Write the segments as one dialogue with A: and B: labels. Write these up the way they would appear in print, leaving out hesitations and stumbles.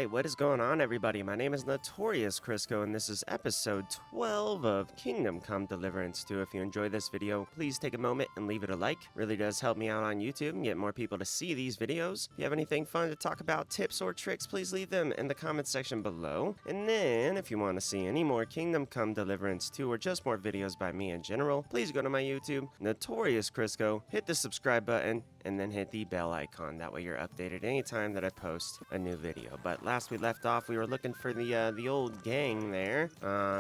A: Alright, what is going on, everybody? My name is Notorious Crisco, and this is episode 12 of Kingdom Come Deliverance 2. If you enjoyed this video, please take a moment and leave it a like. Really does help me out on YouTube and get more people to see these videos. If you have anything fun to talk about, tips or tricks, please leave them in the comment section below. And then, if you want to see any more Kingdom Come Deliverance 2 or just more videos by me in general, please go to my YouTube, Notorious Crisco, hit the subscribe button, and then hit the bell icon. That way you're updated anytime that I post a new video. But last we left off, we were looking for the old gang there.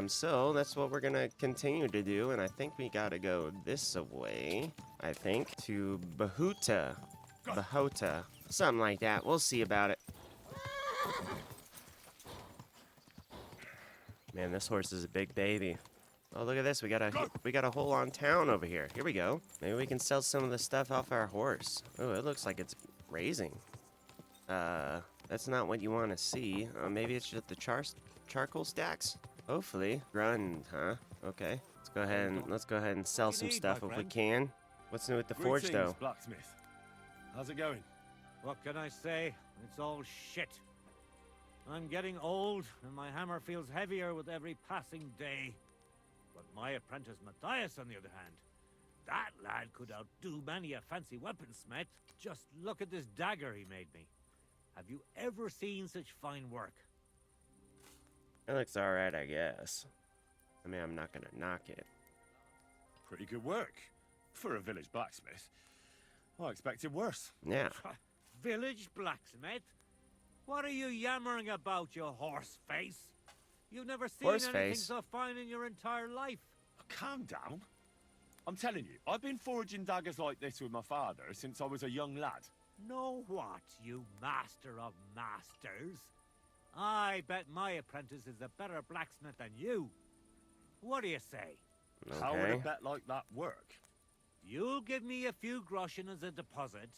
A: So that's what we're gonna continue to do, and I think we gotta go this way. I think to Bahota, something like that. We'll see about it. Man, this horse is a big baby. Oh, look at this. We got a whole on town over here. Here we go. Maybe we can sell some of the stuff off our horse. Oh, it looks like it's raising. That's not what you want to see. Maybe it's just the charcoal stacks? Hopefully. Grunt, huh? Okay. Let's go ahead and sell some stuff if we can. What's new with the forge, though?
B: Blacksmith. How's it going?
C: What can I say? It's all shit. I'm getting old, and my hammer feels heavier with every passing day. But my apprentice Matthias, on the other hand, that lad could outdo many a fancy weaponsmith. Just look at this dagger he made me. Have you ever seen such fine work?
A: It looks alright, I guess. I mean, I'm not gonna knock it.
B: Pretty good work for a village blacksmith. I expected worse.
A: Yeah.
C: Village blacksmith? What are you yammering about, you horse face? You've never seen anything so fine in your entire life.
B: Calm down. I'm telling you, I've been forging daggers like this with my father since I was a young lad.
C: Know what, you master of masters? I bet my apprentice is a better blacksmith than you. What do you say?
A: Okay.
B: How would a bet like that work?
C: You'll give me a few groschen as a deposit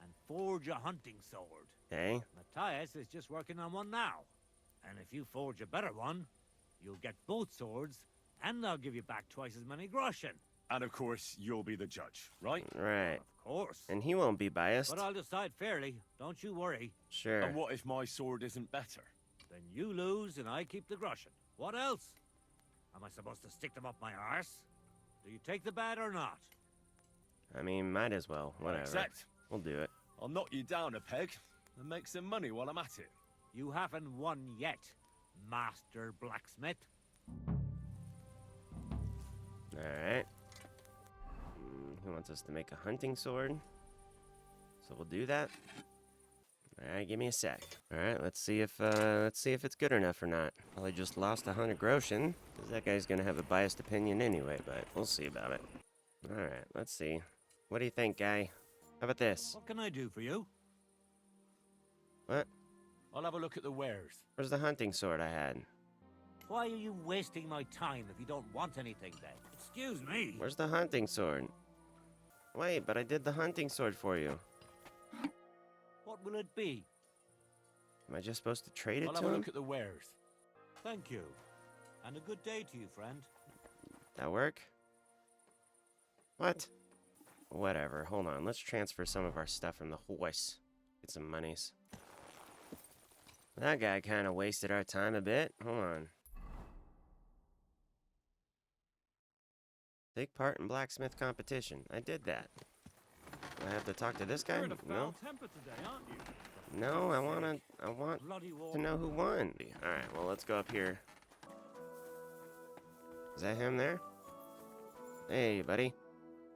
C: and forge a hunting sword.
A: Okay.
C: Matthias is just working on one now. And if you forge a better one, you'll get both swords, and I'll give you back twice as many groschen.
B: And of course, you'll be the judge, right?
A: Right.
C: Of course.
A: And he won't be biased.
C: But I'll decide fairly, don't you worry.
A: Sure.
B: And what if my sword isn't better?
C: Then you lose and I keep the groschen. What else? Am I supposed to stick them up my arse? Do you take the bad or not?
A: I mean, might as well. Whatever.
B: Accept.
A: We'll do it.
B: I'll knock you down a peg and make some money while I'm at it.
C: You haven't won yet, Master Blacksmith.
A: Alright. He wants us to make a hunting sword. So we'll do that. Alright, give me a sec. Alright, let's see if it's good enough or not. Probably just lost 100 groschen, because that guy's gonna have a biased opinion anyway, but we'll see about it. Alright, let's see. What do you think, guy? How about this?
C: What can I do for you?
A: What?
B: I'll have a look at the wares.
A: Where's the hunting sword I had?
C: Why are you wasting my time if you don't want anything then? Excuse me.
A: Where's the hunting sword? Wait, but I did the hunting sword for you.
C: What will it be?
A: Am I just supposed to trade it
B: I'll
A: to
B: have a
A: him?
B: look at the wares.
C: Thank you. And a good day to you, friend.
A: That work? What? Whatever, hold on. Let's transfer some of our stuff from the horse. Get some monies. That guy kind of wasted our time a bit. Hold on. Take part in blacksmith competition. I did that. Do I have to talk to this guy?
C: You're in a
A: No.
C: foul temper today, aren't you?
A: No, I want
C: Bloody war.
A: to know who won. Alright, well, let's go up here. Is that him there? Hey, buddy.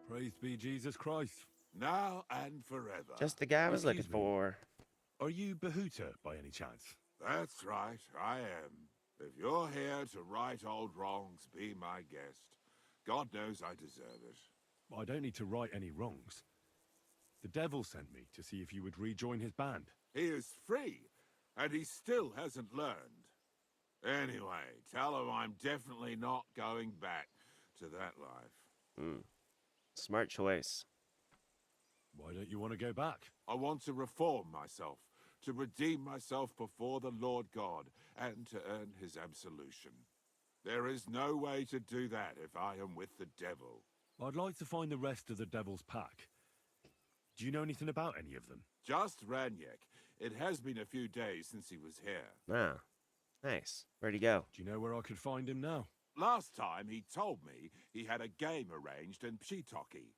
D: Praise be Jesus Christ.
E: Now and forever.
A: Just the guy I was looking
D: Excuse me.
A: for.
D: Are you Bahuta by any chance?
E: That's right, I am. If you're here to right old wrongs, be my guest. God knows I deserve it.
D: I don't need to right any wrongs. The devil sent me to see if you would rejoin his band.
E: He is free, and he still hasn't learned. Anyway, tell him I'm definitely not going back to that life.
A: Smart choice.
D: Why don't you want to go back?
E: I want to reform myself, to redeem myself before the Lord God, and to earn his absolution. There is no way to do that if I am with the devil.
D: I'd like to find the rest of the devil's pack. Do you know anything about any of them?
E: Just Ranyek. It has been a few days since he was here.
A: Oh, nice. Where'd he go?
D: Do you know where I could find him now?
E: Last time he told me he had a game arranged in Pshitoki.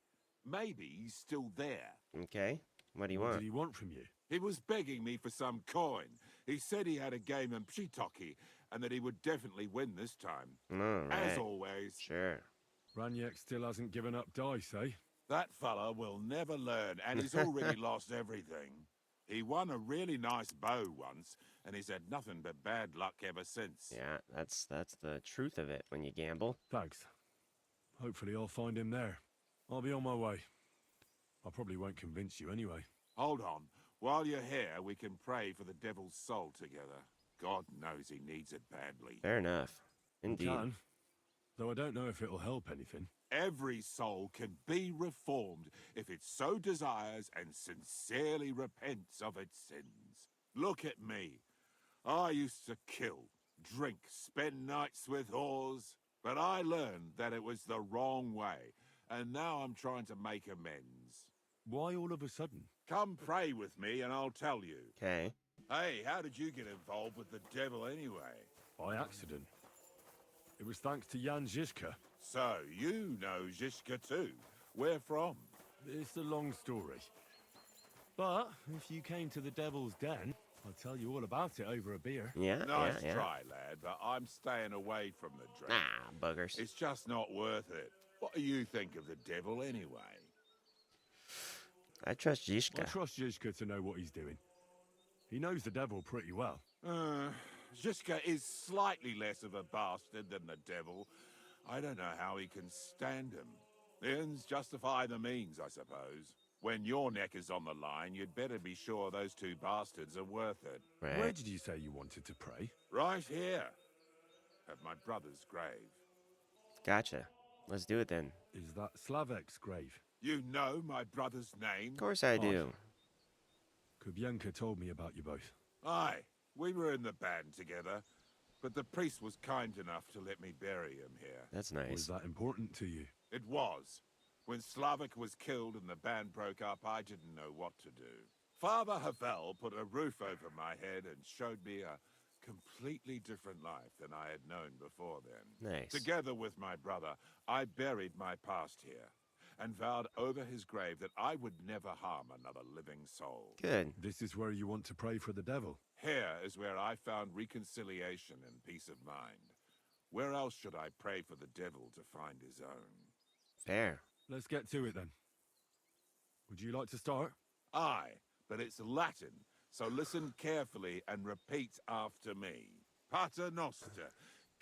E: Maybe he's still there.
A: Okay. What do you
D: What
A: want?
D: did he want from you?
E: He was begging me for some coin. He said he had a game in Pshitoki and that he would definitely win this time.
A: All right.
E: As always,
A: Sure.
D: Raniek still hasn't given up dice, eh?
E: that fella will never learn, and he's already lost everything. He won a really nice bow once, and he's had nothing but bad luck ever since.
A: Yeah, that's the truth of it when you gamble.
D: Thanks. Hopefully I'll find him there. I'll be on my way. I probably won't convince you anyway.
E: Hold on. While you're here, we can pray for the devil's soul together. God knows he needs it badly.
A: Fair enough. Indeed.
D: Can, though I don't know if it'll help anything.
E: Every soul can be reformed if it so desires and sincerely repents of its sins. Look at me. I used to kill, drink, spend nights with whores, but I learned that it was the wrong way, and now I'm trying to make amends.
D: Why all of a sudden?
E: Come pray with me and I'll tell you.
A: Okay.
E: Hey, how did you get involved with the devil anyway?
D: By accident. It was thanks to Jan Žižka.
E: So, you know Žižka too. Where from?
D: It's a long story. But if you came to the Devil's Den, I'll tell you all about it over a beer.
A: Yeah,
E: Nice
A: yeah.
E: try, lad, but I'm staying away from the drink.
A: Ah, buggers.
E: It's just not worth it. What do you think of the devil anyway?
A: I trust
D: I
A: Žižka.
D: trust Žižka to know what he's doing. He knows the devil pretty well.
E: Žižka is slightly less of a bastard than the devil. I don't know how he can stand him. The ends justify the means, I suppose. When your neck is on the line, you'd better be sure those two bastards are worth it.
A: Right.
D: Where did you say you wanted to pray?
E: Right here, at my brother's grave.
A: Gotcha. Let's do it then.
D: Is that Slavek's grave?
E: You know my brother's name?
A: Of course I do.
D: Kubyanka told me about you both.
E: Aye, we were in the band together, but the priest was kind enough to let me bury him here.
A: That's
D: Was
A: nice.
D: that important to you?
E: It was. When Slavik was killed and the band broke up, I didn't know what to do. Father Havel put a roof over my head and showed me a completely different life than I had known before then.
A: Nice.
E: Together with my brother, I buried my past here and vowed over his grave that I would never harm another living soul.
A: Good.
D: This is where you want to pray for the devil.
E: Here is where I found reconciliation and peace of mind. Where else should I pray for the devil to find his own?
A: Fair.
D: Let's get to it then. Would you like to start?
E: Aye, but it's Latin, so listen carefully and repeat after me. Pater noster,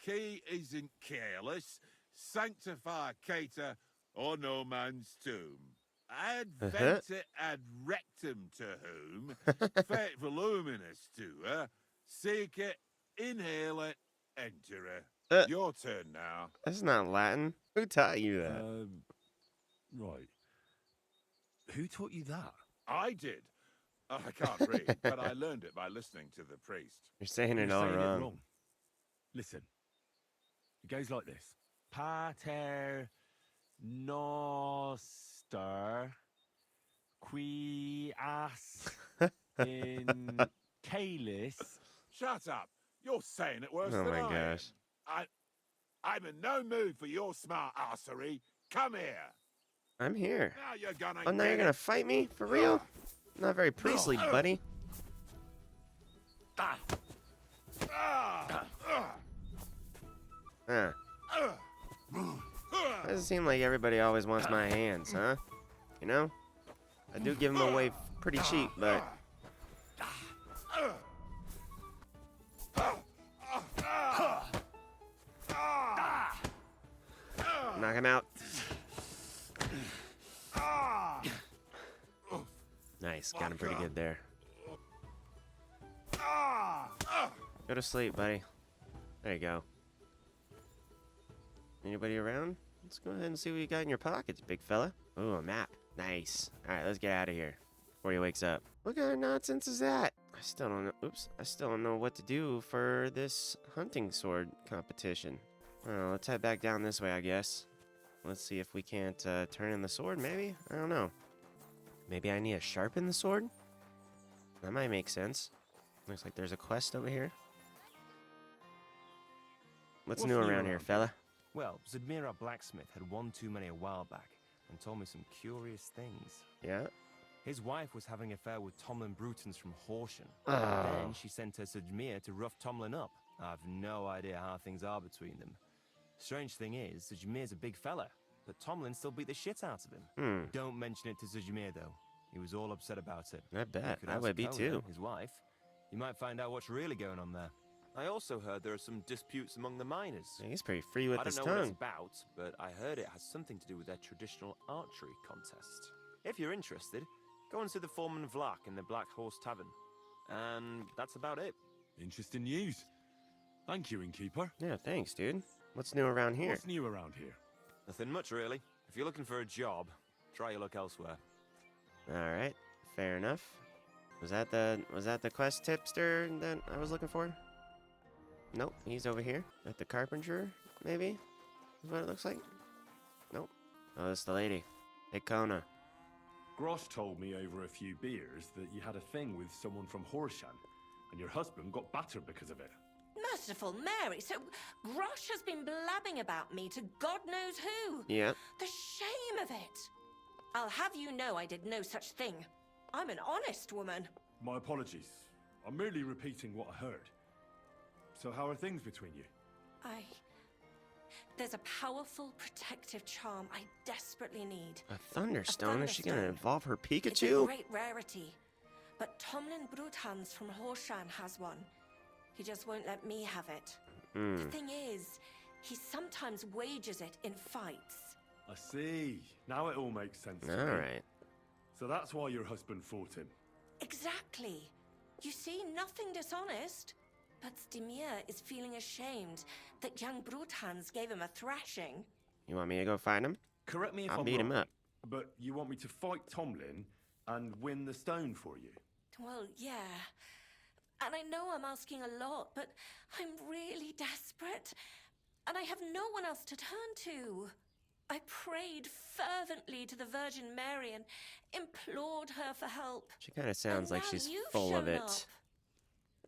E: qui is in careless, sanctify cater, or no man's tomb. Advente ad rectum to whom, fet voluminous to her, seek it, inhale it, enter it. Your turn now.
A: That's not Latin. Who taught you that?
D: Right. Who taught you that?
E: I did. I can't read, but I learned it by listening to the priest.
A: You're saying it
D: You're
A: all
D: saying
A: wrong.
D: it wrong. Listen. It goes like this. Pater noster qui as in calis.
E: Shut up. You're saying it worse
A: Oh
E: than
A: my
E: I am.
A: gosh.
E: I'm in no mood for your smart arsery. Come here.
A: I'm here.
E: Now you're gonna
A: Oh, now you're
E: get
A: gonna
E: it.
A: fight me? For real? Not very priestly, buddy.
E: Ah, ah,
A: Huh.
E: ah.
A: Doesn't seem like everybody always wants my hands, huh? You know? I do give them away pretty cheap, but... Knock him out. Nice, got him pretty good there. Go to sleep, buddy. There you go. Anybody around? Let's go ahead and see what you got in your pockets, big fella. Ooh, a map. Nice. Alright, let's get out of here before he wakes up. What kind of nonsense is that? I still don't know. Oops. I still don't know what to do for this hunting sword competition. Well, let's head back down this way, I guess. Let's see if we can't turn in the sword, maybe? I don't know. Maybe I need to sharpen the sword? That might make sense. Looks like there's a quest over here. What's new around here, fella?
F: Well, Zedmir, blacksmith, had one too many a while back and told me some curious things.
A: Yeah?
F: His wife was having an affair with Tomlin Brutons from Horsham.
A: Oh.
F: Then she sent her Zedmir to rough Tomlin up. I've no idea how things are between them. Strange thing is, Zedmir's a big fella, but Tomlin still beat the shit out of him. Don't mention it to Zedmir, though. He was all upset about it.
A: I bet.
F: You could
A: I
F: ask
A: would be
F: Kona,
A: too.
F: his wife. You might find out what's really going on there. I also heard there are some disputes among the miners.
A: Yeah, he's pretty free with
F: I
A: his
F: don't know what it's
A: tongue.
F: about, but I heard it has something to do with their traditional archery contest. If you're interested, go and see the foreman Vlak in the Black Horse Tavern. And that's about it.
D: Interesting news. Thank you, innkeeper.
A: Yeah, thanks, dude. What's new around here?
D: What's new around here?
F: Nothing much, really. If you're looking for a job, try your luck elsewhere.
A: All right, fair enough. Was that the quest tipster that I was looking for? Nope, he's over here at the carpenter. Maybe is what it looks like. Nope. Oh, that's the lady. Hey, Kona.
D: Grosh told me over a few beers that you had a thing with someone from Horsham, and your husband got battered because of it.
G: Merciful Mary, so Grosh has been blabbing about me to God knows who.
A: Yeah.
G: The shame of it. I'll have you know I did no such thing. I'm an honest woman.
D: My apologies. I'm merely repeating what I heard. So how are things between you?
G: There's a powerful protective charm I desperately need.
A: A Thunderstone? Is she gonna
G: Thunderstone.
A: evolve her
G: It's a
A: Pikachu?
G: great rarity, but Tomlin Bruthans from Horsham has one. He just won't let me have it. The thing is, he sometimes wages it in fights.
D: I see. Now it all makes sense to me.
A: All right.
D: So that's why your husband fought him.
G: Exactly. You see, nothing dishonest. But Stimir is feeling ashamed that young Bruthans gave him a thrashing.
A: You want me to go find him?
D: Correct me if
A: I'll
D: I'm
A: beat him
D: wrong,
A: up.
D: but you want me to fight Tomlin and win the stone for you?
G: Well, yeah. And I know I'm asking a lot, but I'm really desperate. And I have no one else to turn to. I prayed fervently to the Virgin Mary and implored her for help.
A: She kind of sounds
G: And
A: like
G: now
A: she's
G: you've
A: full of
G: shown
A: it.
G: up.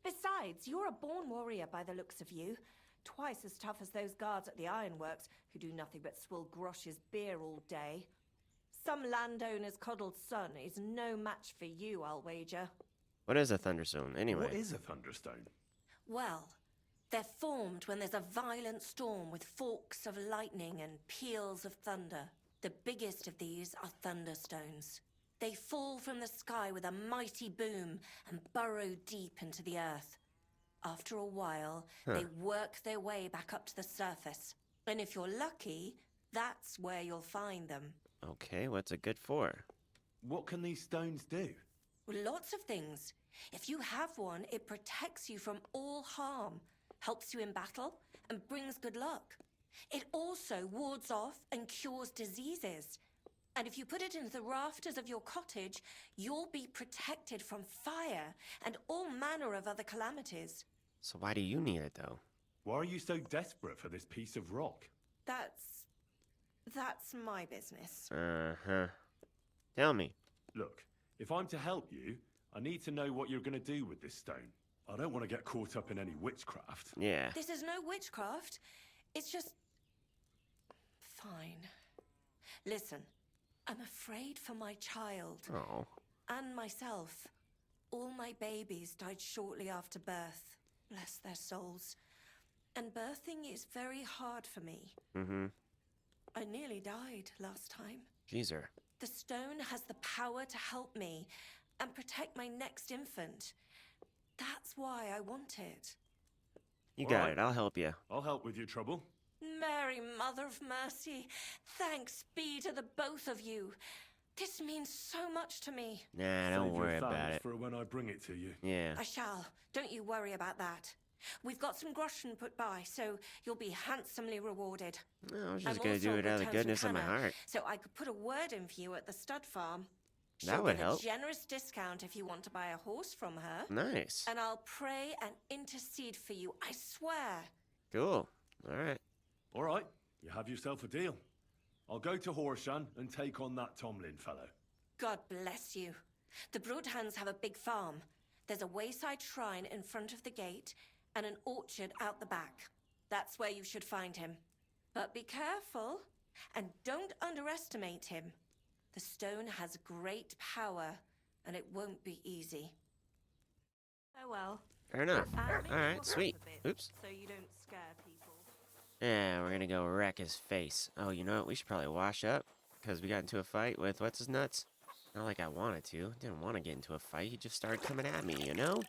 G: Besides, you're a born warrior by the looks of you. Twice as tough as those guards at the ironworks, who do nothing but swill Grosh's beer all day. Some landowner's coddled son is no match for you, I'll wager.
A: What is a Thunderstone, anyway?
D: What is a Thunderstone?
G: Well, they're formed when there's a violent storm with forks of lightning and peals of thunder. The biggest of these are Thunderstones. They fall from the sky with a mighty boom and burrow deep into the earth. After a while, they work their way back up to the surface. And if you're lucky, that's where you'll find them.
A: Okay, what's it good for?
D: What can these stones do?
G: Lots of things. If you have one, it protects you from all harm, helps you in battle, and brings good luck. It also wards off and cures diseases. And if you put it into the rafters of your cottage, you'll be protected from fire and all manner of other calamities.
A: So why do you need it, though?
D: Why are you so desperate for this piece of rock?
G: That's my business.
A: Uh-huh. Tell me.
D: Look, if I'm to help you, I need to know what you're going to do with this stone. I don't want to get caught up in any witchcraft.
A: Yeah.
G: This is no witchcraft. It's just... Fine. Listen, I'm afraid for my child.
A: Oh.
G: And myself. All my babies died shortly after birth. Bless their souls. And birthing is very hard for me.
A: Mm-hmm.
G: I nearly died last time.
A: Jeezer.
G: The stone has the power to help me and protect my next infant. That's why I want it.
A: You
D: All
A: got
D: right.
A: it. I'll help you.
D: I'll help with your trouble.
G: Mary, Mother of Mercy, thanks be to the both of you. This means so much to me.
A: Nah, don't
D: Save your
A: worry about
D: thanks
A: it.
D: for when I bring it to you.
A: Yeah.
G: I shall. Don't you worry about that. We've got some groschen put by, so you'll be handsomely rewarded.
A: No, I was
G: I'm
A: just gonna do
G: also
A: it out of the
G: returns from
A: goodness of my
G: Hannah,
A: heart.
G: So I could put a word in for you at the stud farm.
A: That
G: She'll
A: would
G: give
A: help.
G: a generous discount if you want to buy a horse from her.
A: Nice.
G: And I'll pray and intercede for you, I swear.
A: Cool. All right.
D: All right, you have yourself a deal. I'll go to Horsham and take on that Tomlin fellow.
G: God bless you. The Broadhands have a big farm. There's a wayside shrine in front of the gate and an orchard out the back. That's where you should find him. But be careful, and don't underestimate him. The stone has great power, and it won't be easy.
H: Oh well.
A: Fair enough.
H: Maybe
A: Alright,
H: walk
A: sweet.
H: up a bit,
A: Oops.
H: So you don't scare people.
A: Yeah, we're gonna go wreck his face. Oh, you know what? We should probably wash up. Because we got into a fight with what's his nuts. Not like I wanted to. Didn't want to get into a fight. He just started coming at me, you know?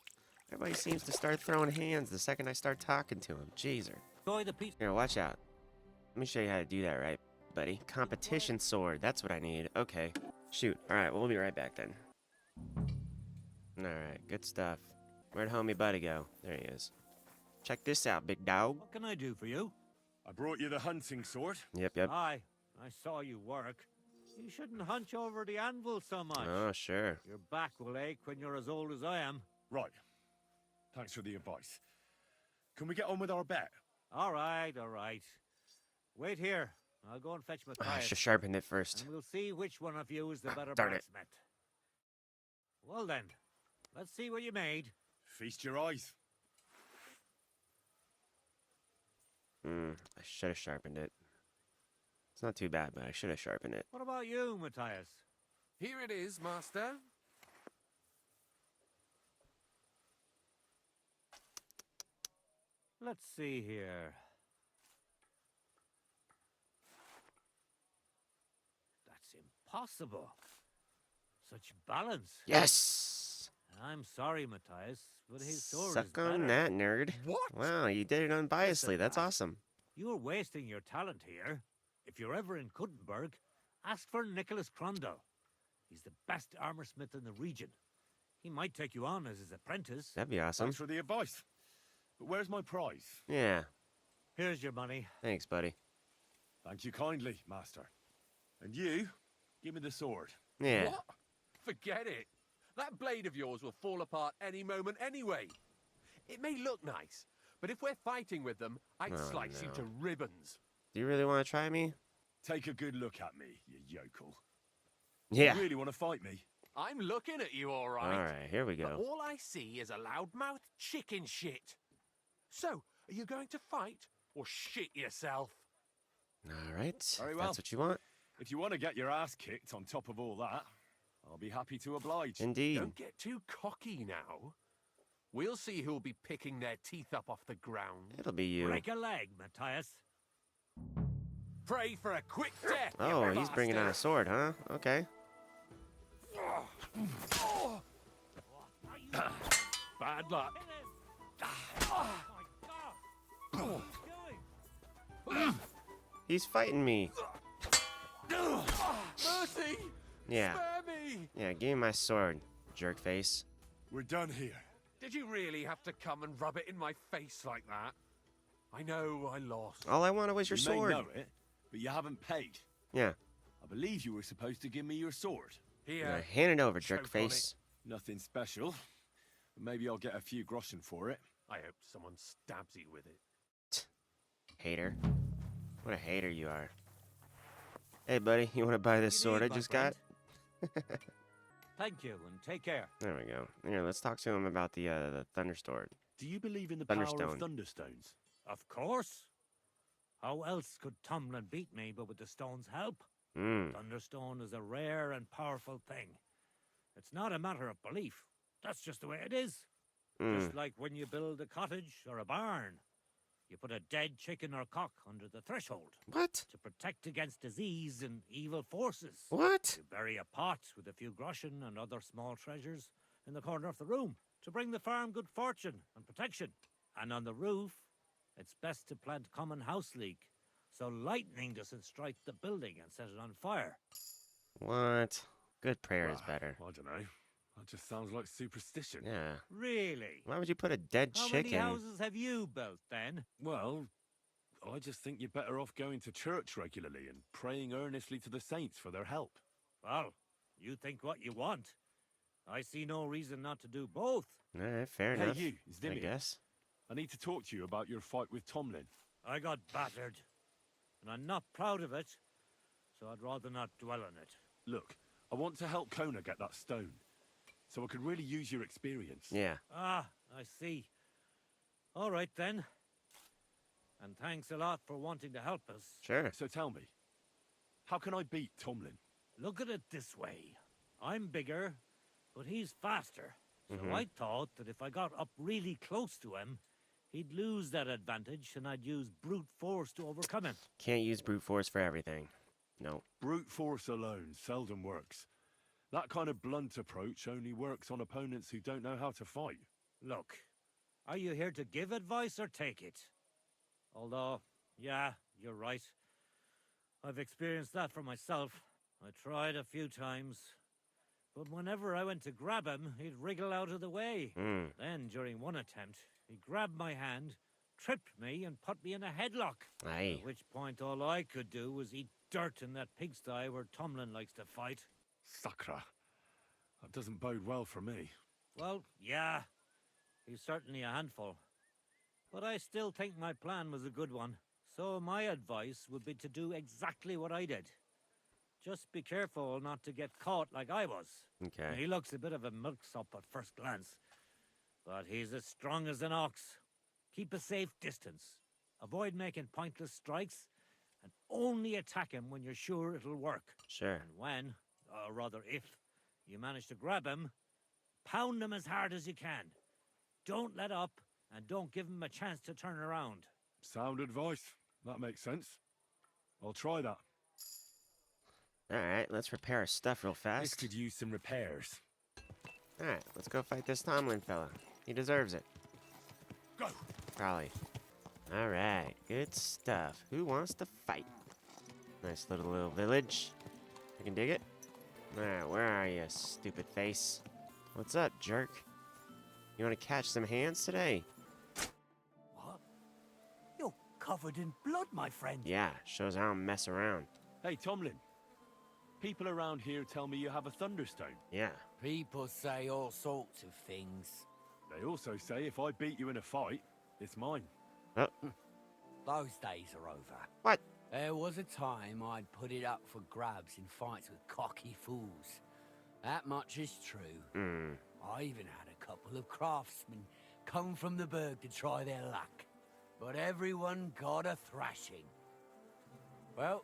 A: Everybody seems to start throwing hands the second I start talking to him. Jeezer.
C: Enjoy the peace.
A: Here, watch out. Let me show you how to do that right, buddy. Competition sword. That's what I need. Okay. Shoot. Alright, we'll be right back then. Alright, good stuff. Where'd homie buddy go? There he is. Check this out, big dog.
C: What can I do for you?
B: I brought you the hunting sword.
A: Yep.
C: Aye, I saw you work. You shouldn't hunch over the anvil so much.
A: Oh, sure.
C: Your back will ache when you're as old as I am.
B: Right. Thanks for the advice. Can we get on with our bet?
C: All right. Wait here. I'll go and fetch
A: I
C: Matthias.
A: should sharpen it first.
C: And we'll see which one of you is the better
A: darn it.
C: blacksmith. Well then, let's see what you made.
B: Feast your eyes.
A: I should have sharpened it. It's not too bad, but I should have sharpened it.
C: What about you, Matthias?
I: Here it is, master.
C: Let's see here. That's impossible. Such balance.
A: Yes!
C: I'm sorry, Matthias, but his sword is
A: Suck
C: better.
A: on that, nerd.
I: What?
A: Wow, you did it unbiasedly.
C: Listen,
A: That's
C: lad.
A: awesome.
C: You're wasting your talent here. If you're ever in Kuttenberg, ask for Nicholas Crondell. He's the best armorsmith in the region. He might take you on as his apprentice.
A: That'd be awesome.
B: Thanks for the advice. But where's my prize?
A: Yeah,
C: Here's your money.
A: thanks, buddy.
B: Thank you kindly, master. And you, give me the sword.
A: Yeah.
I: What? Forget it. That blade of yours will fall apart any moment anyway. It may look nice, but if we're fighting with them, I'd
A: Oh,
I: slice you
A: no.
I: to ribbons.
A: Do you really want to try me?
B: Take a good look at me, you yokel.
A: Yeah.
B: You really want to fight me?
I: I'm looking at you, all right.
A: Alright, here we
I: But
A: go.
I: all I see is a loudmouth chicken shit. So, are you going to fight or shit yourself?
A: Alright.
B: Very well.
A: That's what you want.
B: If you want to get your ass kicked on top of all that, I'll be happy to oblige.
A: Indeed.
I: Don't get too cocky now. We'll see who'll be picking their teeth up off the ground.
A: It'll be you.
C: Break a leg, Matthias.
I: Pray for a quick death. you
A: Oh, he's bringing out a
I: bastard.
A: sword, huh? Okay.
B: Bad luck.
A: He's fighting me.
I: Mercy!
A: Yeah.
I: Spare me!
A: Yeah, give me my sword, jerk face.
B: We're done here.
I: Did you really have to come and rub it in my face like that? I know I lost.
A: All I wanted was your
B: You
A: sword.
B: may know it, but you haven't paid.
A: Yeah.
B: I believe you were supposed to give me your sword.
I: Here,
A: Hand it over, jerk
I: choke on
A: face.
B: Nothing special. Maybe I'll get a few groschen for it.
I: I hope someone stabs you with it.
A: Hater. What a hater you are. Hey, buddy, you want to buy this
C: You
A: sword
C: need,
A: I
C: my
A: just got?
C: Thank you, and take care.
A: There we go. Here, let's talk to him about the Thunderstone.
B: Do you believe in the power
A: Thunderstone.
B: of Thunderstones?
C: Of course. How else could Tomlin beat me but with the stone's help? Thunderstone is a rare and powerful thing. It's not a matter of belief. That's just the way it is. Just like when you build a cottage or a barn. You put a dead chicken or cock under the threshold
A: What?
C: to protect against disease and evil forces.
A: What?
C: You bury a pot with a few groschen and other small treasures in the corner of the room to bring the farm good fortune and protection. And on the roof, it's best to plant common house leek so lightning doesn't strike the building and set it on fire.
A: What? Good prayer is better.
B: I don't know. That just sounds like superstition.
A: Yeah.
C: Really?
A: Why would you put a dead
C: How many
A: chicken?
C: houses have you built then?
B: Well, I just think you're better off going to church regularly and praying earnestly to the saints for their help.
C: Well, you think what you want. I see no reason not to do both.
A: All right, fair
B: Hey,
A: enough.
B: you,
A: I
B: Zimian.
A: guess.
B: I need to talk to you about your fight with Tomlin.
C: I got battered, and I'm not proud of it, so I'd rather not dwell on it.
B: Look, I want to help Kona get that stone.
D: so I could really use your experience.
A: Yeah.
C: Ah, I see. All right, then. And thanks a lot for wanting to help us.
A: Sure.
D: So tell me, how can I beat Tomlin?
C: Look at it this way. I'm bigger, but he's faster. So I thought that if I got up really close to him, he'd lose that advantage and I'd use brute force to overcome him.
A: Can't use brute force for everything. No.
D: Brute force alone seldom works. That kind of blunt approach only works on opponents who don't know how to fight.
C: Look, are you here to give advice or take it? Although, yeah, you're right. I've experienced that for myself. I tried a few times. But whenever I went to grab him, he'd wriggle out of the way. Then, during one attempt, he grabbed my hand, tripped me, and put me in a headlock.
A: Aye.
C: At which point, all I could do was eat dirt in that pigsty where Tomlin likes to fight.
D: Sakra. That doesn't bode well for me.
C: Well, yeah, he's certainly a handful. But I still think my plan was a good one. So my advice would be to do exactly what I did. Just be careful not to get caught like I was.
A: Okay.
C: He looks a bit of a milksop at first glance. But he's as strong as an ox. Keep a safe distance. Avoid making pointless strikes. And only attack him when you're sure it'll work.
A: Sure.
C: And when, or rather if, you manage to grab him, pound him as hard as you can. Don't let up, and don't give him a chance to turn around.
D: Sound advice. That makes sense. I'll try that.
A: Alright, let's repair our stuff real
D: This
A: fast.
D: could use some repairs.
A: Alright, let's go fight this Tomlin fella. He deserves it.
D: Go!
A: Probably. Alright, good stuff. Who wants to fight? Nice little village. You can dig it? Alright, where are you, stupid face? What's up, jerk? You want to catch some hands today?
J: What? You're covered in blood, my friend.
A: Yeah, shows I don't mess around.
D: Hey, Tomlin. People around here tell me you have a Thunderstone.
A: Yeah.
J: People say all sorts of things.
D: They also say if I beat you in a fight, it's mine.
A: Oh.
J: Those days are over.
A: What?
J: There was a time I'd put it up for grabs in fights with cocky fools. That much is true. I even had a couple of craftsmen come from the burg to try their luck. But everyone got a thrashing. Well,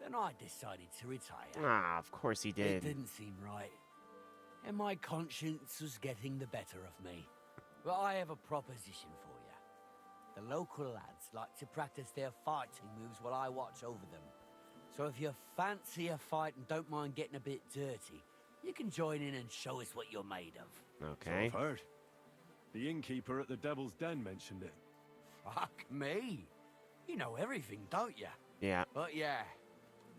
J: then I decided to retire.
A: Ah, of course he
J: It
A: did.
J: didn't seem right. And my conscience was getting the better of me. But I have a proposition for you. The local lads like to practice their fighting moves while I watch over them. So if you fancy a fight and don't mind getting a bit dirty, you can join in and show us what you're made of.
A: Okay.
D: I've heard. The innkeeper at the Devil's Den mentioned it.
J: Fuck me. You know everything, don't you?
A: Yeah.
J: But yeah,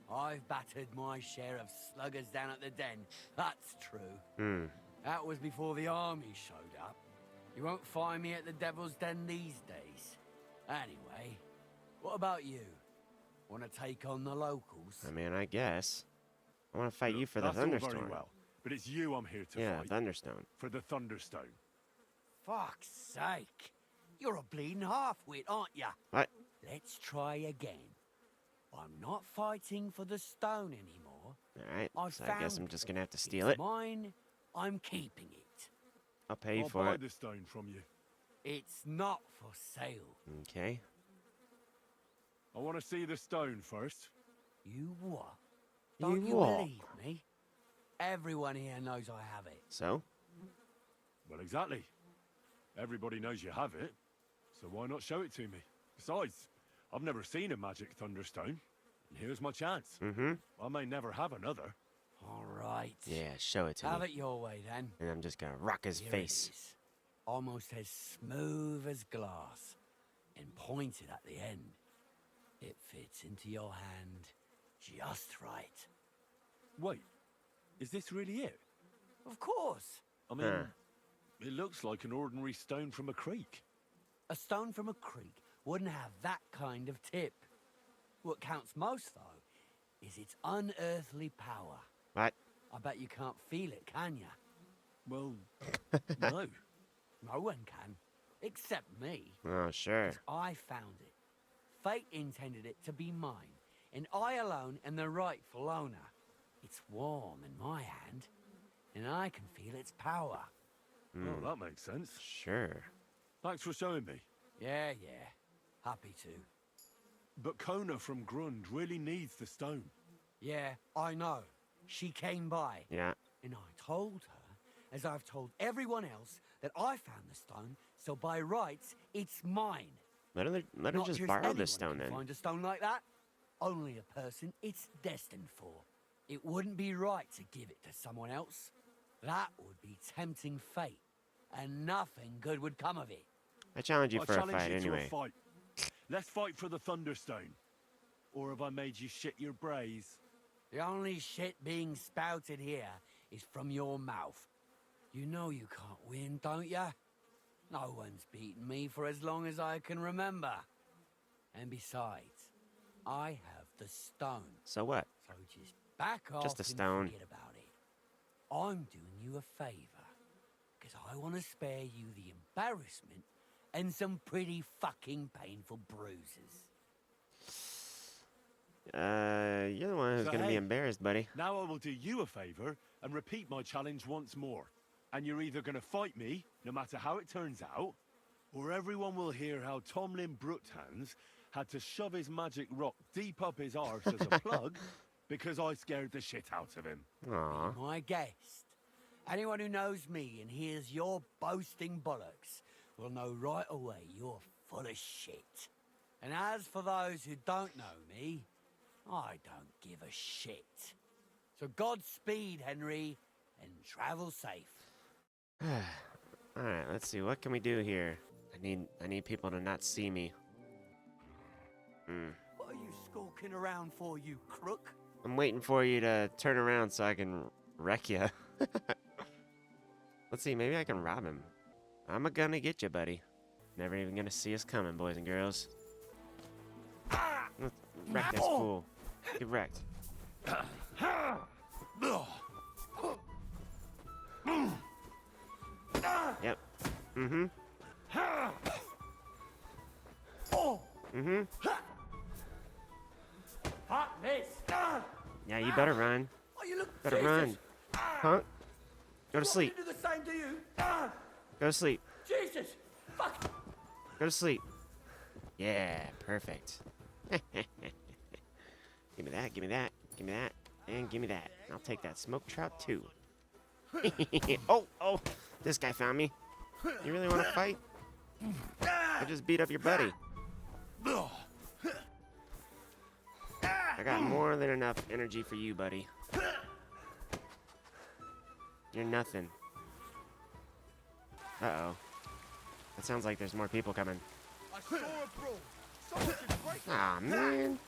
J: I've battered my share of sluggers down at the den. That's true. That was before the army showed up. You won't find me at the Devil's Den these days. Anyway, what about you? Want to take on the locals?
A: I mean, I guess. I want to fight you for the
D: That's all
A: Thunderstone.
D: very well, but it's you I'm here to
A: Yeah,
D: fight.
A: Thunderstone.
D: For the Thunderstone.
J: Fuck's sake. You're a bleeding half-wit, aren't you?
A: What?
J: Let's try again. I'm not fighting for the stone anymore.
A: Alright,
J: I
A: so I guess
J: found
A: I'm just gonna have to steal
J: it's
A: it.
J: mine. I'm keeping it.
A: I'll pay you
D: I'll
A: for
D: buy
A: it.
D: the stone from you.
J: It's not for sale.
A: Okay.
D: I want to see the stone first.
J: You what?
A: You
J: Don't you
A: what?
J: believe me? Everyone here knows I have it.
A: So?
D: Well, exactly. Everybody knows you have it, so why not show it to me? Besides, I've never seen a magic Thunderstone, and here's my chance. I may never have another.
J: All right.
A: Yeah, show it to
J: Have
A: me.
J: it your way, then.
A: And I'm just gonna rock his
J: Here it
A: face.
J: is. Almost as smooth as glass, and pointed at the end. It fits into your hand just right.
D: Wait, is this really it?
J: Of course.
D: I mean, it looks like an ordinary stone from a creek.
J: A stone from a creek wouldn't have that kind of tip. What counts most, though, is its unearthly power.
A: What?
J: I bet you can't feel it, can ya?
D: Well, no.
J: No one can, except me.
A: Oh, sure.
J: 'Cause I found it. Fate intended it to be mine, and I alone am the rightful owner. It's warm in my hand, and I can feel its power.
D: Oh, that makes sense.
A: Sure.
D: Thanks for showing me.
J: Yeah. Happy to.
D: But Kona from Grund really needs the stone.
J: Yeah, I know. She came by.
A: Yeah.
J: And I told her, as I've told everyone else, that I found the stone, so by rights, it's mine.
A: Let her
J: Not
A: just borrow
J: anyone
A: this stone
J: can
A: then.
J: find a stone like that. Only a person it's destined for. It wouldn't be right to give it to someone else. That would be tempting fate, and nothing good would come of it.
A: I challenge you
D: I
A: for a
D: challenge
A: fight
D: you
A: anyway.
D: to a fight. Let's fight for the Thunderstone. Or have I made you shit your brays?
J: The only shit being spouted here is from your mouth. You know you can't win, don't ya? No one's beaten me for as long as I can remember. And besides, I have the stone.
A: So what?
J: So just back off
A: Just a
J: and
A: stone.
J: forget about it. I'm doing you a favor, because I want to spare you the embarrassment and some pretty fucking painful bruises.
A: You're the one who's
D: So,
A: gonna be
D: hey,
A: embarrassed, buddy.
D: Now I will do you a favor and repeat my challenge once more. And you're either gonna fight me, no matter how it turns out, or everyone will hear how Tomlin Brookthands had to shove his magic rock deep up his arse as a plug because I scared the shit out of him.
A: Aw.
J: Be my guest. Anyone who knows me and hears your boasting bollocks will know right away you're full of shit. And as for those who don't know me, I don't give a shit. So Godspeed, Henry, and travel safe.
A: Alright, let's see. What can we do here? I need people to not see me.
J: What are you skulking around for, you crook?
A: I'm waiting for you to turn around so I can wreck you. Let's see, maybe I can rob him. I'm gonna get you, buddy. Never even gonna see us coming, boys and girls. Let's wreck this fool. Get wrecked. Yep. Mm-hmm. Mm-hmm.
J: Fuck this!
A: Yeah, you better run.
J: Oh, you look
A: Better run. Punk. Go to sleep.
J: do the same to you.
A: Go to sleep.
J: Jesus! Fuck!
A: Go to sleep. Yeah, perfect. Give me that, give me that, give me that, and give me that. I'll take that smoke trout too. Oh, this guy found me. You really want to fight? I just beat up your buddy. I got more than enough energy for you, buddy. You're nothing. Uh-oh. It sounds like there's more people coming. Aw, man.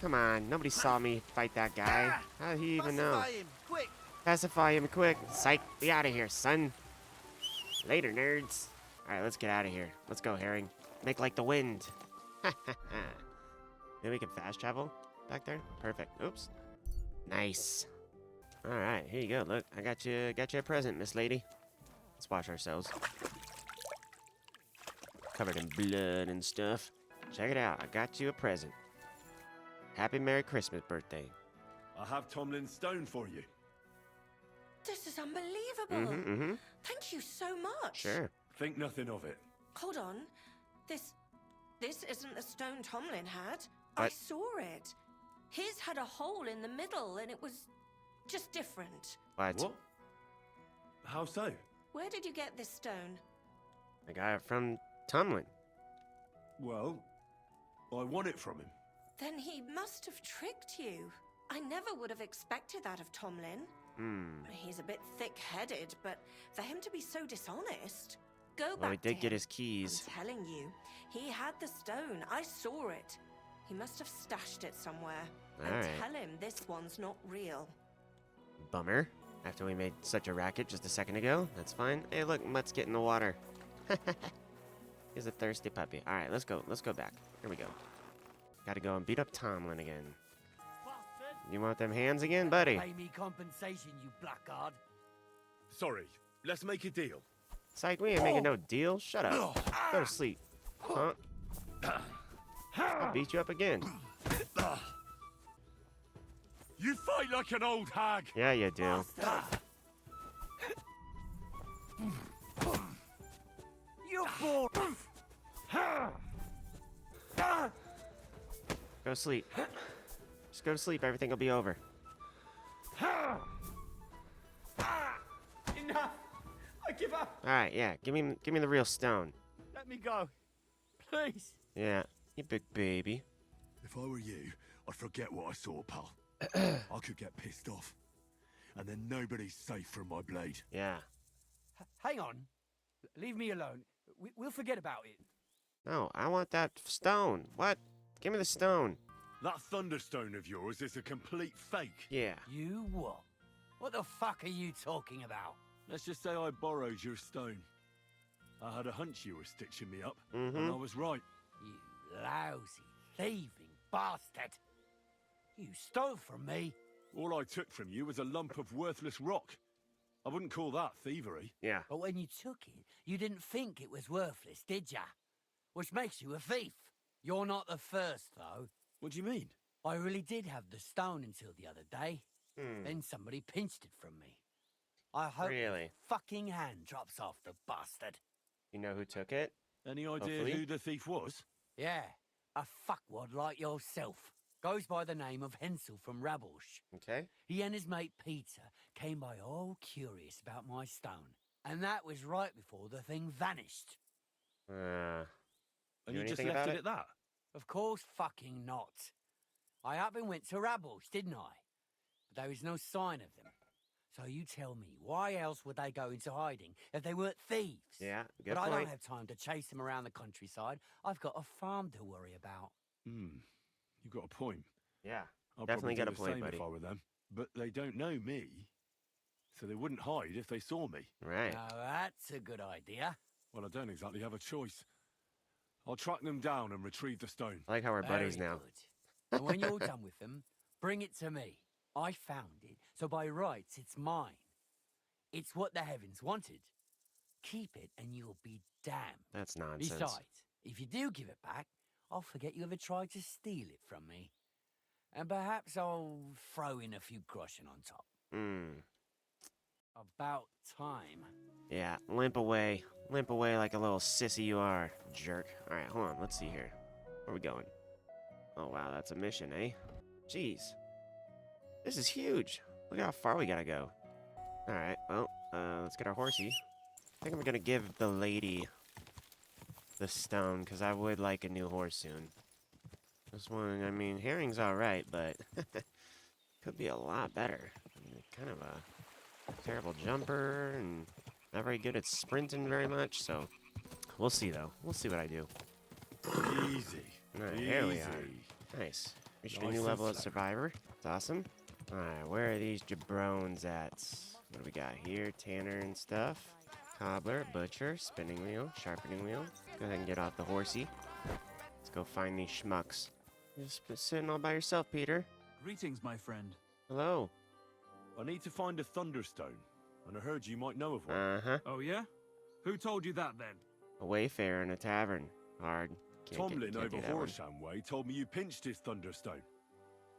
A: Come on, nobody saw me fight that guy. How did he even know?
J: Quick!
A: Pacify him quick. Psych, be out of here, son. Later, nerds. Alright, let's get out of here. Let's go, Herring. Make like the wind. Maybe we can fast travel back there? Perfect. Oops. Nice. Alright, here you go. Look, I got you a present, Miss Lady. Let's wash ourselves. Covered in blood and stuff. Check it out. I got you a present. Happy Merry Christmas birthday.
D: I have Tomlin's stone for you.
G: This is unbelievable.
A: Mm-hmm.
G: Thank you so much.
A: Sure.
D: Think nothing of it.
G: Hold on. This isn't the stone Tomlin had. I
A: What?
G: saw it. His had a hole in the middle and it was just different.
A: What?
D: How so?
G: Where did you get this stone?
A: I got it from Tomlin.
D: Well, I won it from him.
G: Then he must have tricked you. I never would have expected that of Tomlin. He's a bit thick-headed, but for him to be so dishonest... Go back
A: Well, he
G: to
A: did get
G: him.
A: his keys.
G: I'm telling you, he had the stone. I saw it. He must have stashed it somewhere. And
A: Alright.
G: tell him this one's not real.
A: Bummer. After we made such a racket just a second ago. That's fine. Hey, look, Mutt's getting the water. He's a thirsty puppy. Alright, let's go. Let's go back. Here we go. Gotta go and beat up Tomlin again. You want them hands again, buddy?
J: Pay me compensation, you blackguard.
D: Sorry, let's make a deal.
A: Psych, we ain't making no deal. Shut up. Go to sleep. Huh? I'll beat you up again.
D: You fight like an old hag.
A: Yeah, you do.
J: You fool!
A: Go to sleep. Just go to sleep. Everything will be over.
C: Enough! I give up!
A: All right, yeah. Give me the real stone.
C: Let me go. Please.
A: Yeah, you big baby.
D: If I were you, I'd forget what I saw, pal. I could get pissed off. And then nobody's safe from my blade.
A: Yeah.
J: Hang on. Leave me alone. We'll forget about it.
A: No, I want that stone. What? Give me the stone.
D: That Thunderstone of yours is a complete fake.
A: Yeah.
J: You what? What the fuck are you talking about?
D: Let's just say I borrowed your stone. I had a hunch you were stitching me up,
A: Mm-hmm.
D: and I was right.
J: You lousy, thieving bastard. You stole from me.
D: All I took from you was a lump of worthless rock. I wouldn't call that thievery.
A: Yeah.
J: But when you took it, you didn't think it was worthless, did ya? Which makes you a thief. You're not the first, though.
D: What do you mean?
J: I really did have the stone until the other day.
A: Hmm.
J: Then somebody pinched it from me. I hope
A: Really?
J: his fucking hand drops off, the bastard.
A: You know who took it?
D: Any idea
A: Hopefully.
D: who the thief was?
J: Yeah, a fuckwad like yourself. Goes by the name of Hensel from Rabosh.
A: Okay.
J: He and his mate Peter came by all curious about my stone. And that was right before the thing vanished.
D: And
A: Do
D: you just
A: anything
D: left
A: about
D: it
A: it?
D: at that?
J: Of course fucking not. I up and went to Rabosh, didn't I? But there was no sign of them. So you tell me, why else would they go into hiding if they weren't thieves?
A: Yeah, good
J: But I
A: point.
J: don't have time to chase them around the countryside. I've got a farm to worry about.
D: You got a point.
A: Yeah.
D: I'll
A: Definitely
D: probably
A: got
D: do
A: a
D: the
A: point,
D: same
A: buddy.
D: if I were them. But they don't know me, so they wouldn't hide if they saw me.
A: Right.
J: Now that's a good idea.
D: Well, I don't exactly have a choice. I'll track them down and retrieve the stone.
A: I like how we're buddies
J: Very
A: now.
J: good. And when you're done with them, bring it to me. I found it, so by rights it's mine. It's what the heavens wanted. Keep it and you'll be damned.
A: That's nonsense.
J: Besides, if you do give it back, I'll forget you ever tried to steal it from me. And perhaps I'll throw in a few groschen on top.
A: Hmm.
J: About time.
A: Yeah, limp away. Limp away like a little sissy you are, jerk. Alright, hold on, let's see here. Where are we going? Oh wow, that's a mission, eh? Jeez. This is huge. Look how far we gotta go. Alright, well, let's get our horsey. I think I'm gonna give the lady the stone, because I would like a new horse soon. This one, I mean, Herring's alright, but could be a lot better. I mean, kind of a terrible jumper, and not very good at sprinting very much, so we'll see, though. We'll see what I do.
D: Easy.
A: Alright, here we are.
D: Easy.
A: Nice. Reached a
D: Nice
A: new
D: and
A: level of
D: slow.
A: Survivor. It's awesome. Alright, where are these jabrones at? What do we got here? Tanner and stuff. Cobbler, butcher, spinning wheel, sharpening wheel. Go ahead and get off the horsey. Let's go find these schmucks. You're just sitting all by yourself, Peter.
K: Greetings, my friend.
A: Hello.
D: I need to find a Thunderstone, and I heard you might know of one.
A: Uh-huh.
K: Oh, yeah? Who told you that, then?
A: A wayfarer in a tavern. Hard.
D: Tomlin
A: can't
D: over
A: do that one.
D: Horsham Way told me you pinched his Thunderstone.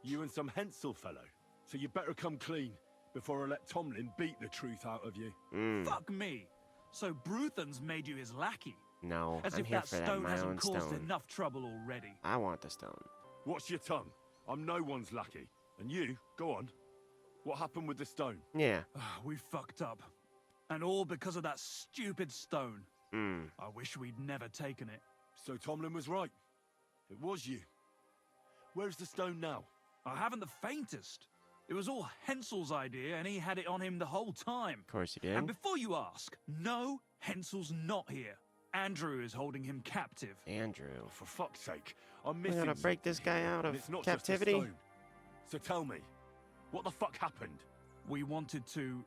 D: You and some Hensel fellow. So you better come clean before I let Tomlin beat the truth out of you.
A: Mm.
K: Fuck me. So Bruthan's made you his lackey.
A: No,
K: As
A: I'm
K: if
A: here
K: that
A: for that
K: stone
A: my own
K: hasn't caused
A: stone.
K: enough trouble already.
A: I want the stone.
D: Watch your tongue. I'm no one's lackey. And you, go on. What happened with the stone?
A: Yeah.
K: We fucked up. And all because of that stupid stone.
A: Mm.
K: I wish we'd never taken it.
D: So Tomlin was right. It was you. Where's the stone now?
K: I haven't the faintest. It was all Hensel's idea, and he had it on him the whole time.
A: Of course you did.
K: And before you ask, no, Hensel's not here. Andrew is holding him captive.
A: Andrew.
D: For fuck's sake, I'm
A: We're
D: missing
A: gonna break this guy out
D: and
A: of
D: it's not
A: captivity?
D: Just a stone. So tell me, what the fuck happened?
K: We wanted to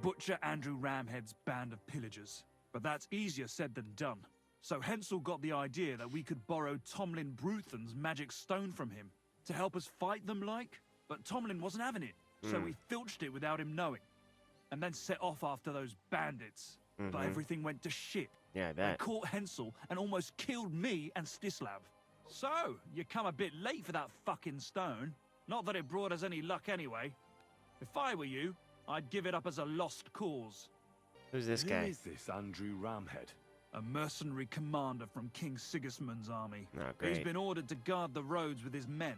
K: butcher Andrew Ramhead's band of pillagers, but that's easier said than done. So Hensel got the idea that we could borrow Tomlin Bruthan's magic stone from him to help us fight them like, but Tomlin wasn't having it, so we filched it without him knowing, and then set off after those bandits. But everything went to shit.
A: Yeah, I
K: They
A: bet.
K: caught Hensel and almost killed me and Stislav. So, you come a bit late for that fucking stone. Not that it brought us any luck anyway. If I were you, I'd give it up as a lost cause.
A: Who's this
D: Who
A: guy?
D: is this Andrew Ramhead?
K: A mercenary commander from King Sigismund's army.
A: Oh,
K: He's
A: great.
K: been ordered to guard the roads with his men.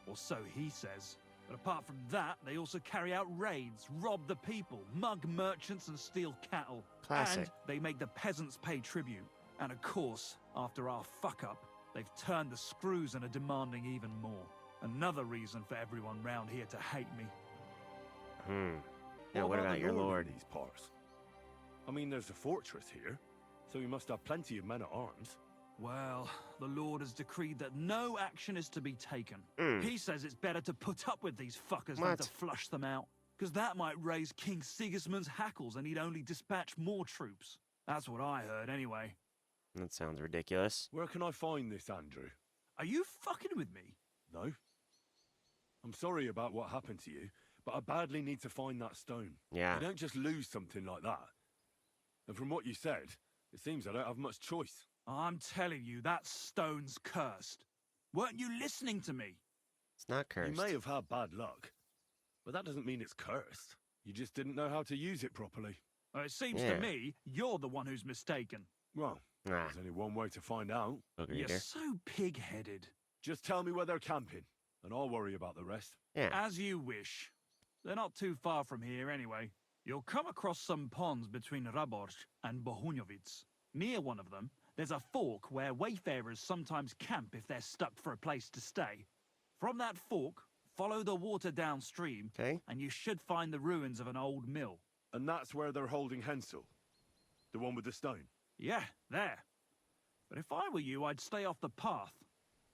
K: Or so he says. But apart from that, they also carry out raids, rob the people, mug merchants and steal cattle.
A: Classic.
K: And they make the peasants pay tribute. And of course, after our fuck-up, they've turned the screws and are demanding even more. Another reason for everyone round here to hate me.
A: Yeah, what about
D: the
A: your lord?
D: in these parts? I mean, there's a fortress here, so you must have plenty of men at arms.
K: Well, the Lord has decreed that no action is to be taken. He says it's better to put up with these fuckers than
A: What?
K: to flush them out. Because that might raise King Sigismund's hackles and he'd only dispatch more troops. That's what I heard anyway.
A: That sounds ridiculous.
D: Where can I find this Andrew?
K: Are you fucking with me?
D: No. I'm sorry about what happened to you, but I badly need to find that stone.
A: Yeah.
D: I don't just lose something like that. And from what you said, it seems I don't have much choice.
K: I'm telling you, that stone's cursed. Weren't you listening to me?
A: It's not cursed.
D: You may have had bad luck, but that doesn't mean it's cursed. You just didn't know how to use it properly.
K: Well, it seems
A: Yeah.
K: to me you're the one who's mistaken.
D: Well,
A: Ah,
D: there's only one way to find out.
A: booger
K: You're
A: eater.
K: so pig-headed.
D: Just tell me where they're camping, and I'll worry about the rest.
A: Yeah.
K: As you wish. They're not too far from here anyway. You'll come across some ponds between Raborj and Bohunjovic. Near one of them, there's a fork where wayfarers sometimes camp if they're stuck for a place to stay. From that fork, follow the water downstream,
A: Okay.
K: and you should find the ruins of an old mill.
D: And that's where they're holding Hensel, the one with the stone.
K: Yeah, there. But if I were you, I'd stay off the path.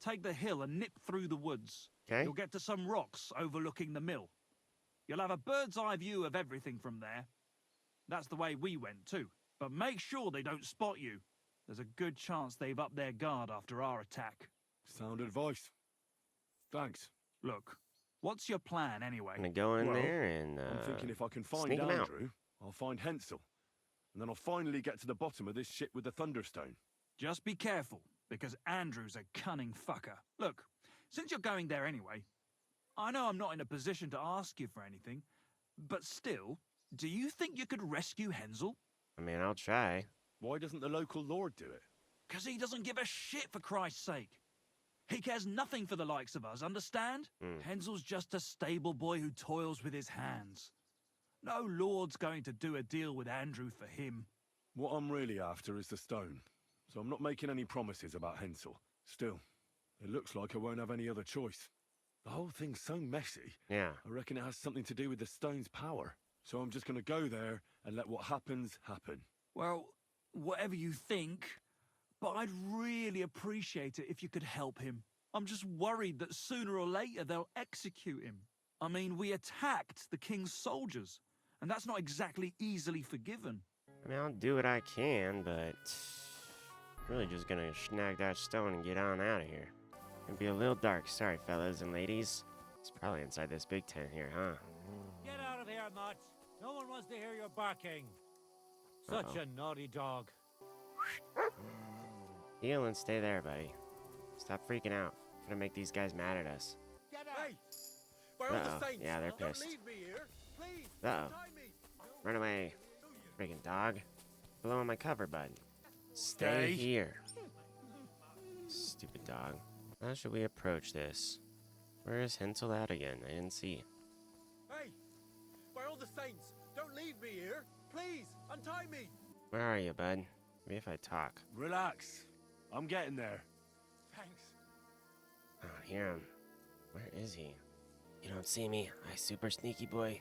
K: Take the hill and nip through the woods.
A: Okay.
K: You'll get to some rocks overlooking the mill. You'll have a bird's eye view of everything from there. That's the way we went too. But make sure they don't spot you. There's a good chance they've upped their guard after our attack.
D: Sound advice. Thanks.
K: Look, what's your plan anyway?
A: I'm gonna go in
D: Well,
A: there and
D: I'm thinking if I can find
A: sneak 'em out.
D: Andrew, I'll find Hensel. And then I'll finally get to the bottom of this shit with the Thunderstone.
K: Just be careful, because Andrew's a cunning fucker. Look, since you're going there anyway, I know I'm not in a position to ask you for anything, but still, do you think you could rescue Hensel?
A: I mean, I'll try.
D: Why doesn't the local lord do it?
K: Because he doesn't give a shit, for Christ's sake. He cares nothing for the likes of us, understand? Hensel's just a stable boy who toils with his hands. No lord's going to do a deal with Andrew for him.
D: What I'm really after is the stone. So I'm not making any promises about Hensel. Still, it looks like I won't have any other choice. The whole thing's so messy.
A: Yeah.
D: I reckon it has something to do with the stone's power. So I'm just going to go there and let what happens happen.
K: Well, whatever you think, but I'd really appreciate it if you could help him. I'm just worried that sooner or later they'll execute him. I mean, we attacked the king's soldiers, and that's not exactly easily forgiven.
A: I mean, I'll do what I can, but really just gonna snag that stone and get on out of here. It'd be a little dark. Sorry, fellas and ladies. It's probably inside this big tent here, huh?
C: Get out of here, Mutt. No one wants to hear your barking. Such a naughty dog.
A: Heal and stay there, buddy. Stop freaking out. I'm gonna make these guys mad at us.
I: Get out! Hey! By all
A: Uh-oh.
I: the saints,
A: Yeah, they're
I: don't
A: pissed.
I: leave me here. Please,
A: Uh-oh.
I: untie me.
A: Run away. Freaking dog. Blowing my cover, bud. Stay
K: Stay.
A: here. Stupid dog. How should we approach this? Where is Hensel at again? I didn't see.
I: Hey! By all the saints, don't leave me here. Please, untie me.
A: Where are you, bud? Maybe if I talk.
D: Relax. I'm getting there.
I: Thanks.
A: I don't hear him. Where is he? You don't see me, I super sneaky boy.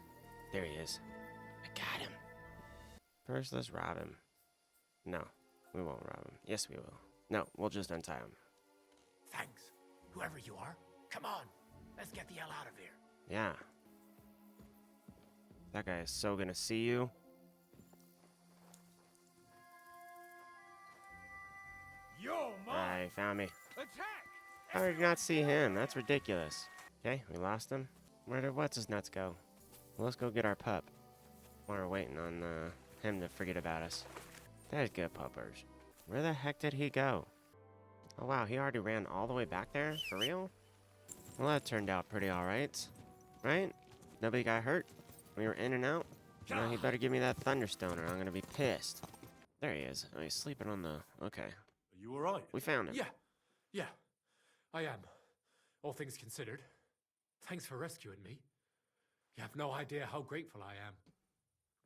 A: There he is. I got him. First, let's rob him. No, we won't rob him. Yes, we will. No, we'll just untie him.
L: Thanks. Whoever you are, come on. Let's get the hell out of here.
A: Yeah. That guy is so gonna see you.
C: Yo,
A: Alright, he found me.
C: Attack!
A: How did you not see him? That's ridiculous. Okay, we lost him. Where did what's-his-nuts go? Well, let's go get our pup. While we're waiting on him to forget about us. That is good, puppers. Where the heck did he go? Oh wow, he already ran all the way back there? For real? Well, that turned out pretty alright. Right? Nobody got hurt? We were in and out? No, he better give me that Thunderstone or I'm gonna be pissed. There he is. Oh, he's sleeping on the... Okay.
D: Are you alright?
A: We found him.
L: Yeah, I am. All things considered. Thanks for rescuing me. You have no idea how grateful I am.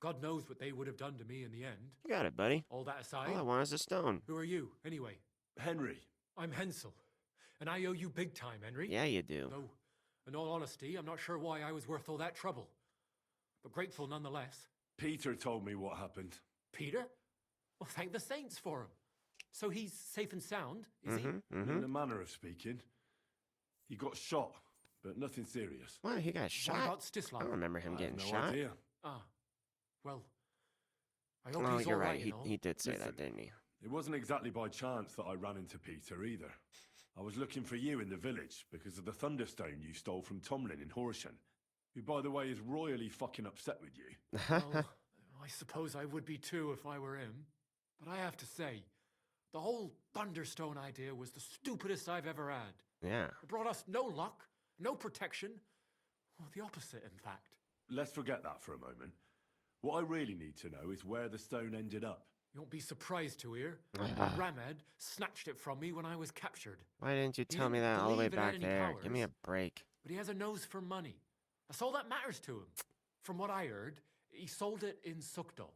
L: God knows what they would have done to me in the end.
A: You got it, buddy.
L: All that aside,
A: All I want is a stone.
L: who are you, anyway?
D: Henry.
L: I'm Hensel, and I owe you big time, Henry.
A: Yeah, you do.
L: Though, in all honesty, I'm not sure why I was worth all that trouble. But grateful nonetheless.
D: Peter told me what happened.
L: Peter? Well, thank the saints for him. So he's safe and sound, is he?
D: In a manner of speaking. He got shot, but nothing serious.
A: What? He got
L: What
A: shot?
L: about
A: I
L: Stislav?
A: don't remember him
D: I
A: getting
D: have no
A: shot.
D: idea.
L: Ah, well, I hope
A: Oh,
L: he's
A: you're
L: all
A: right.
L: and all.
A: He did say
D: Listen.
A: that, didn't he?
D: It wasn't exactly by chance that I ran into Peter either. I was looking for you in the village because of the Thunderstone you stole from Tomlin in Horsham, who, by the way, is royally fucking upset with you.
L: Well, I suppose I would be too if I were him. But I have to say, the whole Thunderstone idea was the stupidest I've ever had.
A: Yeah.
L: It brought us no luck, no protection. Well, the opposite, in fact.
D: Let's forget that for a moment. What I really need to know is where the stone ended up.
L: You won't be surprised to hear. Ramed snatched it from me when I was captured.
A: Why didn't you
L: He
A: tell me
L: didn't
A: that all the way
L: believe it had
A: back
L: any
A: there? Give me a
L: powers.
A: break.
L: But he has a nose for money. That's all that matters to him. From what I heard, he sold it in Sukdal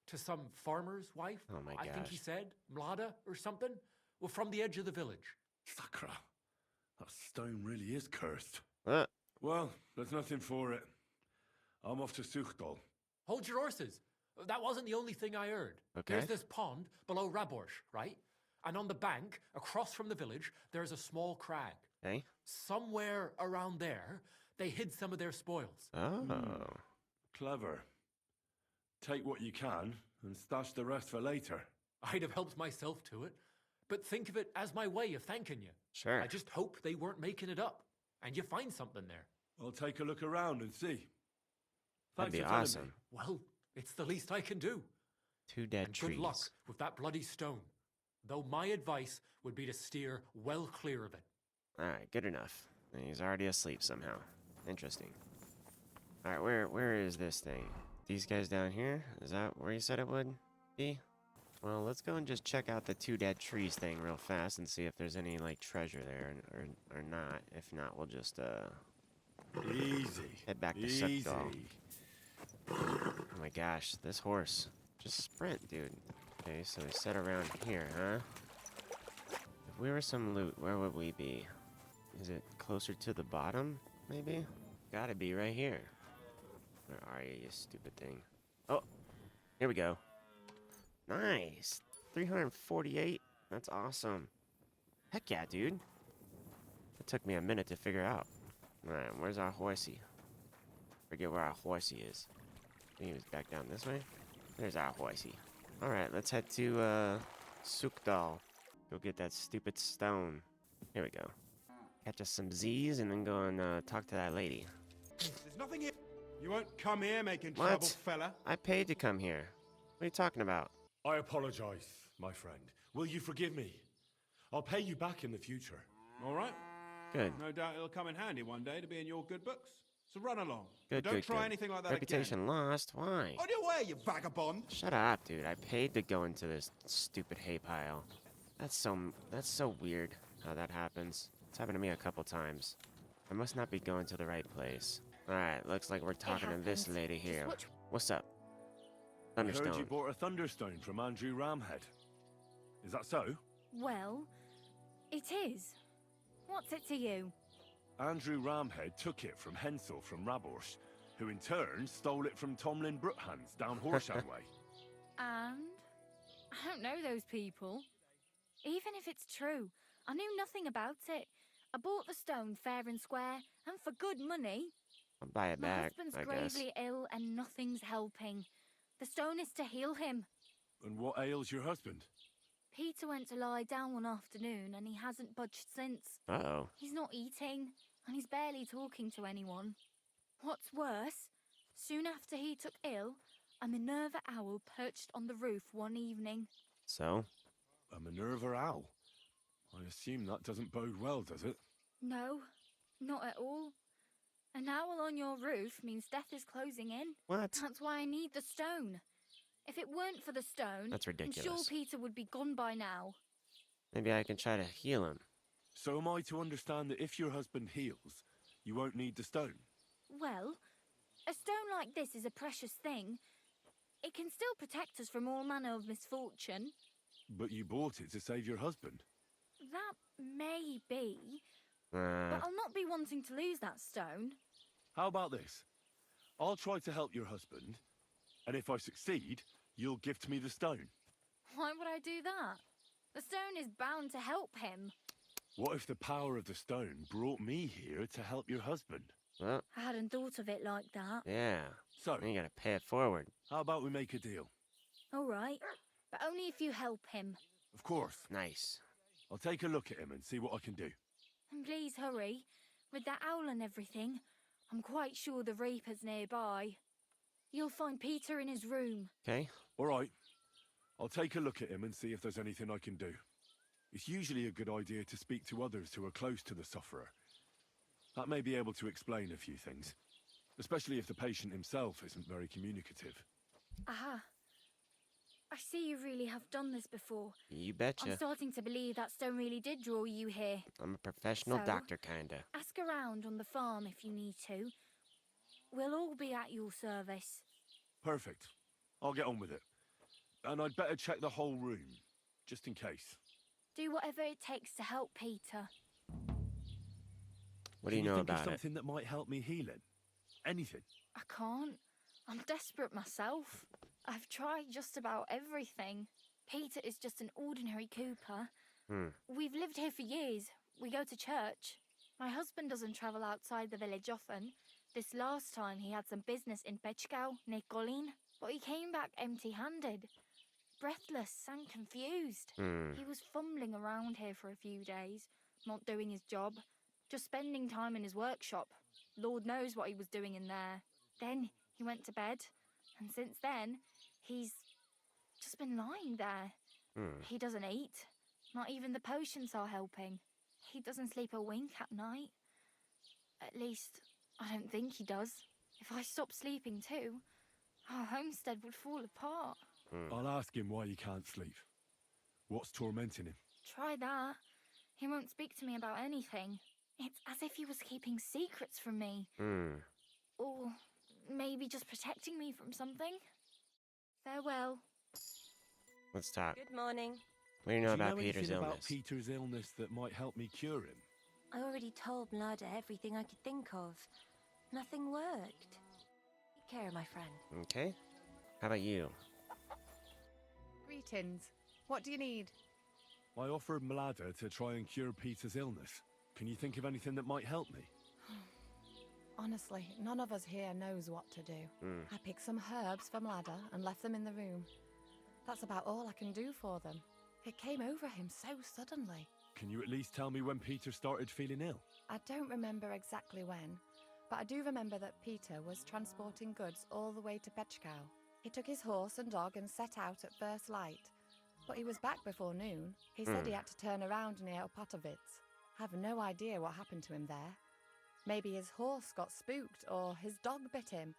L: to some farmer's wife.
A: Oh my
L: I think he
A: gosh.
L: said, Mlada or something. Well, from the edge of the village.
D: Sakra. That stone really is cursed.
A: Uh,
D: Well, there's nothing for it. I'm off to Sukhdal.
L: Hold your horses. That wasn't the only thing I heard.
A: Okay.
L: There's this pond below Raborsh, right? And on the bank, across from the village, there's a small crag.
A: hey?
L: Somewhere around there, they hid some of their spoils.
A: Oh.
D: Clever. Take what you can and stash the rest for later.
L: I'd have helped myself to it, but think of it as my way of thanking you.
A: Sure.
L: I just hope they weren't making it up, and you find something there.
D: I'll take a look around and see.
A: That'd
D: Thanks
A: be
D: for telling
A: awesome.
D: me.
L: Well, it's the least I can do.
A: 2 dead
L: And
A: trees.
L: good luck with that bloody stone. Though my advice would be to steer well clear of it.
A: Alright, good enough. And he's already asleep somehow. Interesting. Alright, where is this thing? These guys down here? Is that where you said it would be? Well, let's go and just check out the 2 dead trees thing real fast and see if there's any, like, treasure there or not. If not, we'll just,
D: Easy.
A: head back to
D: Easy.
A: Sukdal. Oh my gosh, this horse. Just sprint, dude. Okay, so we set around here, huh? If we were some loot, where would we be? Is it closer to the bottom, maybe? Gotta be right here. Where are you stupid thing? Oh, here we go. Nice. 348. That's awesome. Heck yeah, dude. It took me a minute to figure out. Alright, where's our horsey? Forget where our horsey is. I think he was back down this way. There's our horsey. Alright, let's head to, Sukdal. Go get that stupid stone. Here we go. Catch us some Z's and then go and, talk to that lady.
M: There's nothing here. You won't come here making
A: What?
M: trouble, fella.
A: I paid to come here. What are you talking about?
D: I apologize, my friend. Will you forgive me? I'll pay you back in the future.
M: All right.
A: Good.
M: No doubt it'll come in handy one day to be in your good books. So run along.
A: Good,
M: Don't
A: good,
M: try
A: good.
M: anything like that
A: Reputation lost? Why?
M: again. On your way, you vagabond.
A: Shut up, dude. I paid to go into this stupid hay pile. That's so weird how that happens. It's happened to me a couple times. I must not be going to the right place. Alright, looks like we're talking to this
N: happens.
A: lady here. What's up?
D: I heard you
A: Thunderstone.
D: bought a Thunderstone from Andrew Ramhead. Is that so?
N: Well, it is. What's it to you?
D: Andrew Ramhead took it from Hensel from Raborsh, who in turn stole it from Tomlin Brookhans down Horsham way.
N: And? I don't know those people. Even if it's true, I knew nothing about it. I bought the stone fair and square, and for good money.
A: I'll buy it
N: My
A: back,
N: husband's
A: I guess.
N: gravely ill and nothing's helping. The stone is to heal him.
D: And what ails your husband?
N: Peter went to lie down one afternoon and he hasn't budged since.
A: Uh-oh.
N: He's not eating, and he's barely talking to anyone. What's worse, soon after he took ill, a Minerva owl perched on the roof one evening.
A: So?
D: A Minerva owl? I assume that doesn't bode well, does it?
N: No, Not at all. An owl on your roof means death is closing in.
A: What?
N: That's why I need the stone. If it weren't for the stone,
A: That's
N: I'm sure
A: ridiculous.
N: Peter would be gone by now.
A: Maybe I can try to heal him.
D: So am I to understand that if your husband heals, you won't need the stone?
N: Well, a stone like this is a precious thing. It can still protect us from all manner of misfortune.
D: But you bought it to save your husband.
N: That may be, but I'll not be wanting to lose that stone.
D: How about this? I'll try to help your husband, and if I succeed, you'll gift me the stone.
N: Why would I do that? The stone is bound to help him.
D: What if the power of the stone brought me here to help your husband?
A: Well,
N: I hadn't thought of it like that.
A: yeah.
D: So,
A: You gotta pay it forward.
D: how about we make a deal?
N: All right, but only if you help him.
D: Of course.
A: Nice.
D: I'll take a look at him and see what I can do.
N: And please hurry. With that owl and everything, I'm quite sure the Reaper's nearby. You'll find Peter in his room.
A: Okay.
D: All right. I'll take a look at him and see if there's anything I can do. It's usually a good idea to speak to others who are close to the sufferer. That may be able to explain a few things, especially if the patient himself isn't very communicative.
N: Aha. I see you really have done this before.
A: You betcha.
N: I'm starting to believe that stone really did draw you here.
A: I'm a professional
N: So,
A: doctor, kinda.
N: Ask around on the farm if you need to. We'll all be at your service.
D: Perfect. I'll get on with it. And I'd better check the whole room, just in case.
N: Do whatever it takes to help Peter.
A: What do you know
D: think of
A: about it?
D: something that might help me heal him? Anything?
N: I can't. I'm desperate myself. I've tried just about everything. Peter is just an ordinary cooper. We've lived here for years. We go to church. My husband doesn't travel outside the village often. This last time he had some business in Pechkau, near Golin, but he came back empty-handed. Breathless and confused. He was fumbling around here for a few days, not doing his job, just spending time in his workshop. Lord knows what he was doing in there. Then he went to bed, and since then, he's just been lying there. He doesn't eat. Not even the potions are helping. He doesn't sleep a wink at night. At least, I don't think he does. If I stopped sleeping too, our homestead would fall apart.
D: I'll ask him why he can't sleep. What's tormenting him?
N: Try that. He won't speak to me about anything. It's as if he was keeping secrets from me. Or maybe just protecting me from something. Farewell.
A: Let's talk.
G: Good morning.
A: What do you know about
D: anything
A: Peter's
D: about
A: illness?
D: Peter's illness that might help me cure him?
G: I already told Mlada everything I could think of. Nothing worked. Take care, my friend.
A: Okay. How about you?
O: Greetings. What do you need?
D: I offered Mlada to try and cure Peter's illness. Can you think of anything that might help me?
O: Honestly, none of us here knows what to do. I picked some herbs from Ladder and left them in the room. That's about all I can do for them. It came over him so suddenly.
D: Can you at least tell me when Peter started feeling ill?
O: I don't remember exactly when, but I do remember that Peter was transporting goods all the way to Pechkau. He took his horse and dog and set out at first light, but he was back before noon. He said he had to turn around near Opatovitz. I have no idea what happened to him there. Maybe his horse got spooked or his dog bit him.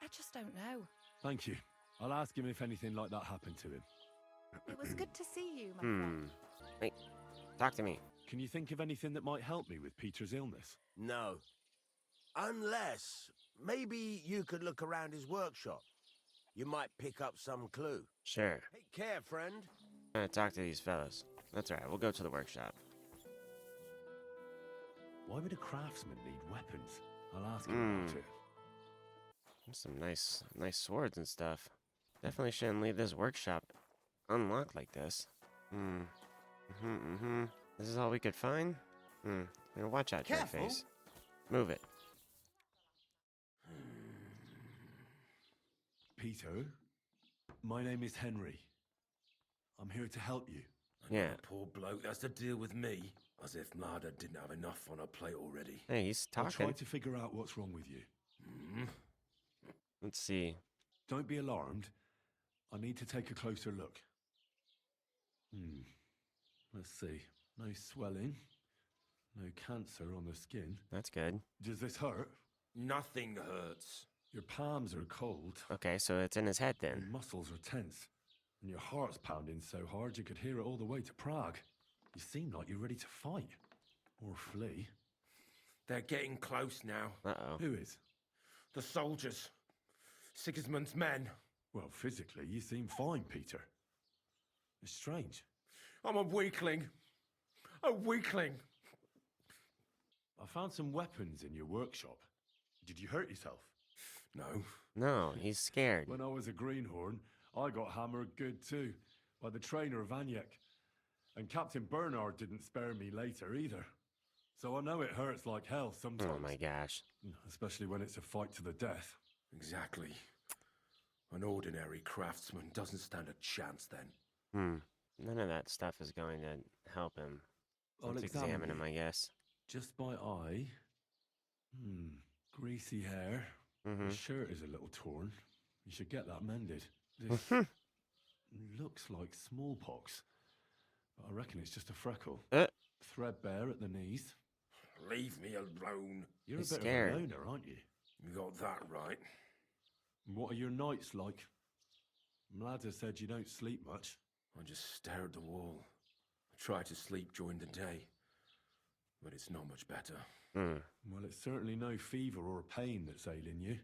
O: I just don't know.
D: Thank you. I'll ask him if anything like that happened to him.
O: It was good to see you, my friend.
A: Wait, talk to me.
D: Can you think of anything that might help me with Peter's illness?
P: No. Unless, maybe you could look around his workshop. You might pick up some clue.
A: Sure.
P: Take care, friend.
A: I'm gonna talk to these fellas. That's right, we'll go to the workshop.
D: Why would a craftsman need weapons? I'll ask him about it.
A: Some nice swords and stuff. Definitely shouldn't leave this workshop unlocked like this. This is all we could find? Here, watch out, your face. Move it.
D: Peter, my name is Henry. I'm here to help you.
A: Yeah.
Q: Poor bloke has to deal with me. As if Mada didn't have enough on her plate already.
A: Hey, he's
D: I'll
A: talking.
D: try to figure out what's wrong with you.
A: Let's see.
D: Don't be alarmed. I need to take a closer look. Let's see. No swelling. No cancer on the skin.
A: That's good.
D: Does this hurt?
Q: Nothing hurts.
D: Your palms are cold.
A: Okay, so it's in his head
D: Your
A: then.
D: muscles are tense. And your heart's pounding so hard you could hear it all the way to Prague. You seem like you're ready to fight. Or flee.
Q: They're getting close now.
A: Uh-oh.
D: Who is?
Q: The soldiers. Sigismund's men.
D: Well, physically, you seem fine, Peter. It's strange.
Q: I'm a weakling. A weakling.
D: I found some weapons in your workshop. Did you hurt yourself?
Q: No.
A: No, he's scared.
D: When I was a greenhorn, I got hammered good too, by the trainer Vanyek. And Captain Bernard didn't spare me later either. So I know it hurts like hell sometimes.
A: Oh my gosh.
D: Especially when it's a fight to the death.
Q: Exactly. An ordinary craftsman doesn't stand a chance then.
A: None of that stuff is going to help him.
D: I'll
A: Let's examine him,
D: you.
A: I guess.
D: Just by eye. Greasy hair.
A: Mm-hmm.
D: His shirt is a little torn. You should get that mended. This looks like smallpox. But I reckon it's just a freckle. Threadbare at the knees.
Q: Leave me alone.
D: You're
A: He's
D: a bit
A: scared.
D: of a loner, aren't you?
Q: You got that right.
D: And what are your nights like? Mladder said you don't sleep much.
Q: I just stare at the wall. I try to sleep during the day. But it's not much better.
D: Well, it's certainly no fever or pain that's ailing you.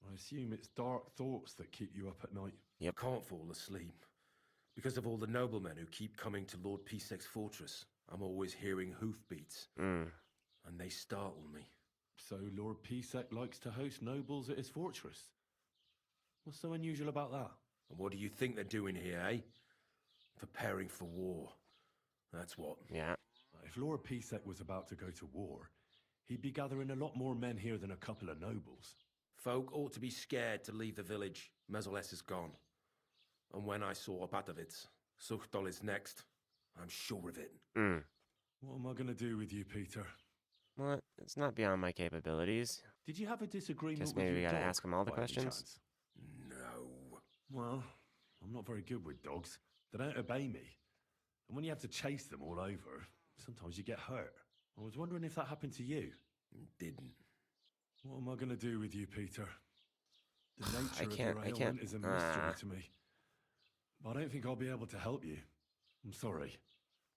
D: I assume it's dark thoughts that keep you up at night.
A: Yep.
Q: Can't fall asleep. Because of all the noblemen who keep coming to Lord Pisek's fortress. I'm always hearing hoofbeats. And they startle me.
D: So Lord Pisek likes to host nobles at his fortress? What's so unusual about that?
Q: And what do you think they're doing here, eh? Preparing for war. That's what.
A: Yeah.
D: If Lord Pisek was about to go to war, he'd be gathering a lot more men here than a couple of nobles.
Q: Folk ought to be scared to leave the village. Mezoles is gone. And when I saw Abatovitz, Suchdol is next. I'm sure of it.
D: What am I going to do with you, Peter?
A: Well, it's not beyond my capabilities.
D: Did you have a disagreement
A: Guess
D: with
A: maybe we
D: your
A: gotta
D: dog,
A: ask him all the
D: by any
A: questions.
D: chance?
Q: No.
D: Well, I'm not very good with dogs. They don't obey me. And when you have to chase them all over, sometimes you get hurt. I was wondering if that happened to you.
Q: Didn't.
D: What am I going to do with you, Peter? The nature of
A: can't-
D: your
A: I
D: ailment
A: can't-
D: is a mystery to me. But I don't think I'll be able to help you. I'm sorry.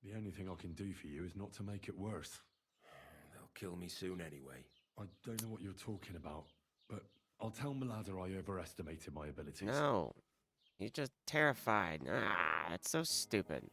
D: The only thing I can do for you is not to make it worse.
Q: They'll kill me soon anyway.
D: I don't know what you're talking about, but I'll tell Mladder I overestimated my abilities.
A: No. He's just terrified. That's so stupid.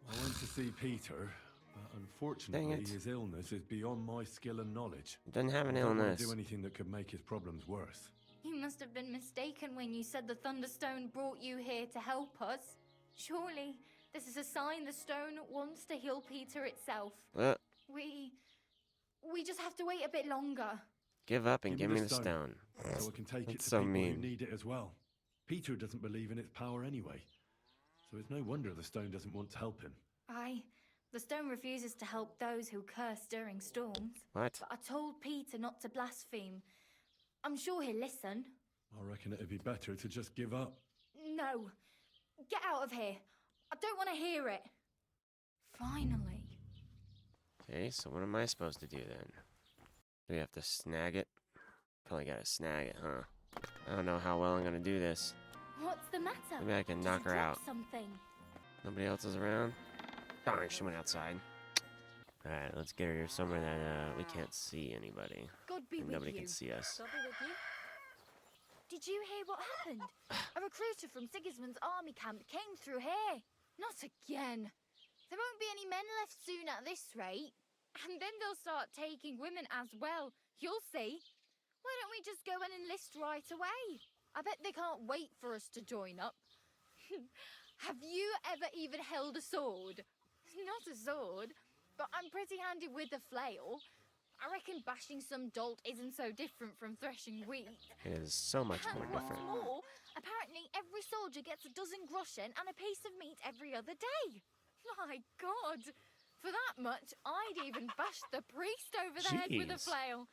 D: I went to see Peter, but unfortunately his illness is beyond my skill and knowledge.
A: Doesn't have an
D: I don't want
A: illness.
D: to do anything that could make his problems worse.
N: You must have been mistaken when you said the Thunderstone brought you here to help us. Surely, this is a sign the stone wants to heal Peter itself. We just have to wait a bit longer.
A: Give up and give me the stone.
D: So I can take it
A: That's
D: to
A: so
D: people
A: mean.
D: who need it as well. Peter doesn't believe in its power anyway. So it's no wonder the stone doesn't want to help him.
N: The stone refuses to help those who curse during storms.
A: What?
N: But I told Peter not to blaspheme. I'm sure he'll listen.
D: I reckon it'd be better to just give up.
N: No. Get out of here. I don't want to hear it. Finally.
A: Okay, so what am I supposed to do then? Do we have to snag it? Probably gotta snag it, huh? I don't know how well I'm gonna do this.
N: What's the matter?
A: Maybe I can
N: Did
A: knock
N: you
A: her
N: drop
A: out.
N: Something.
A: Nobody else is around? Darn, she went outside. Alright, let's get her here somewhere that we can't see anybody.
N: God be
A: And
N: with
A: nobody
N: you.
A: can see us.
N: God be with you. Did you hear what happened? A recruiter from Sigismund's army camp came through here. Not again. There won't be any men left soon at this rate. And then they'll start taking women as well. You'll see. Why don't we just go and enlist right away? I bet they can't wait for us to join up. Have you ever even held a sword? Not a sword, but I'm pretty handy with a flail. I reckon bashing some dolt isn't so different from threshing wheat.
A: It is so much more
N: And what's
A: different.
N: more, apparently every soldier gets a dozen groschen and a piece of meat every other day. My God! For that much, I'd even bash the priest over the head with a
A: Jeez.
N: flail.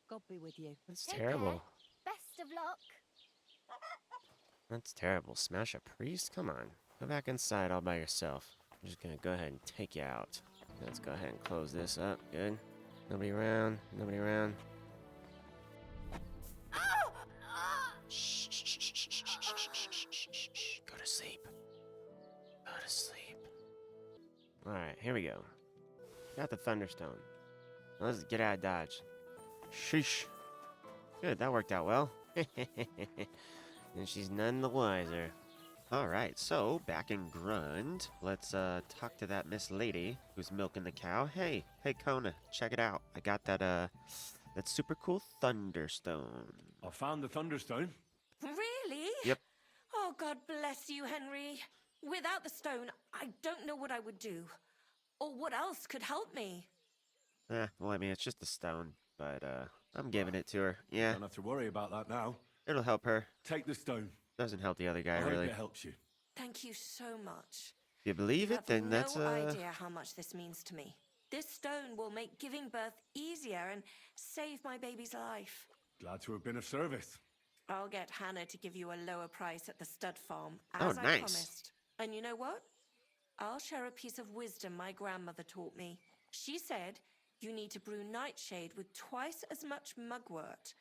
O: God be with you.
A: That's
N: Take
A: terrible.
N: care. Best of luck.
A: That's terrible. Smash a priest? Come on. Go back inside all by yourself. I'm just gonna go ahead and take you out. Let's go ahead and close this up. Good. Nobody around. Nobody around. Shh, shh, shh, shh, shh, shh, shh, shh, shh, shh. Go to sleep. Go to sleep. Alright, here we go. Got the Thunderstone. Let's get out of Dodge. Sheesh. Good, that worked out well. And she's none the wiser. Alright, so back in Grund. Let's talk to that Miss Lady who's milking the cow. Hey, Kona, check it out. I got that super cool Thunderstone.
D: I found the Thunderstone.
G: Really?
A: Yep.
G: Oh, God bless you, Henry. Without the stone, I don't know what I would do. Or what else could help me.
A: Well, I mean, it's just a stone, but I'm giving it to her. Yeah.
D: Don't have to worry about that now.
A: It'll help her.
D: Take the stone.
A: Doesn't help the other guy,
D: I hope
A: really.
D: it helps you.
G: Thank you so much.
A: If you believe it, then that's
G: no idea how much this means to me. This stone will make giving birth easier and save my baby's life.
D: Glad to have been of service.
G: I'll get Hannah to give you a lower price at the stud farm,
A: Oh,
G: as I
A: nice.
G: promised. And you know what? I'll share a piece of wisdom my grandmother taught me. She said you need to brew nightshade with twice as much mugwort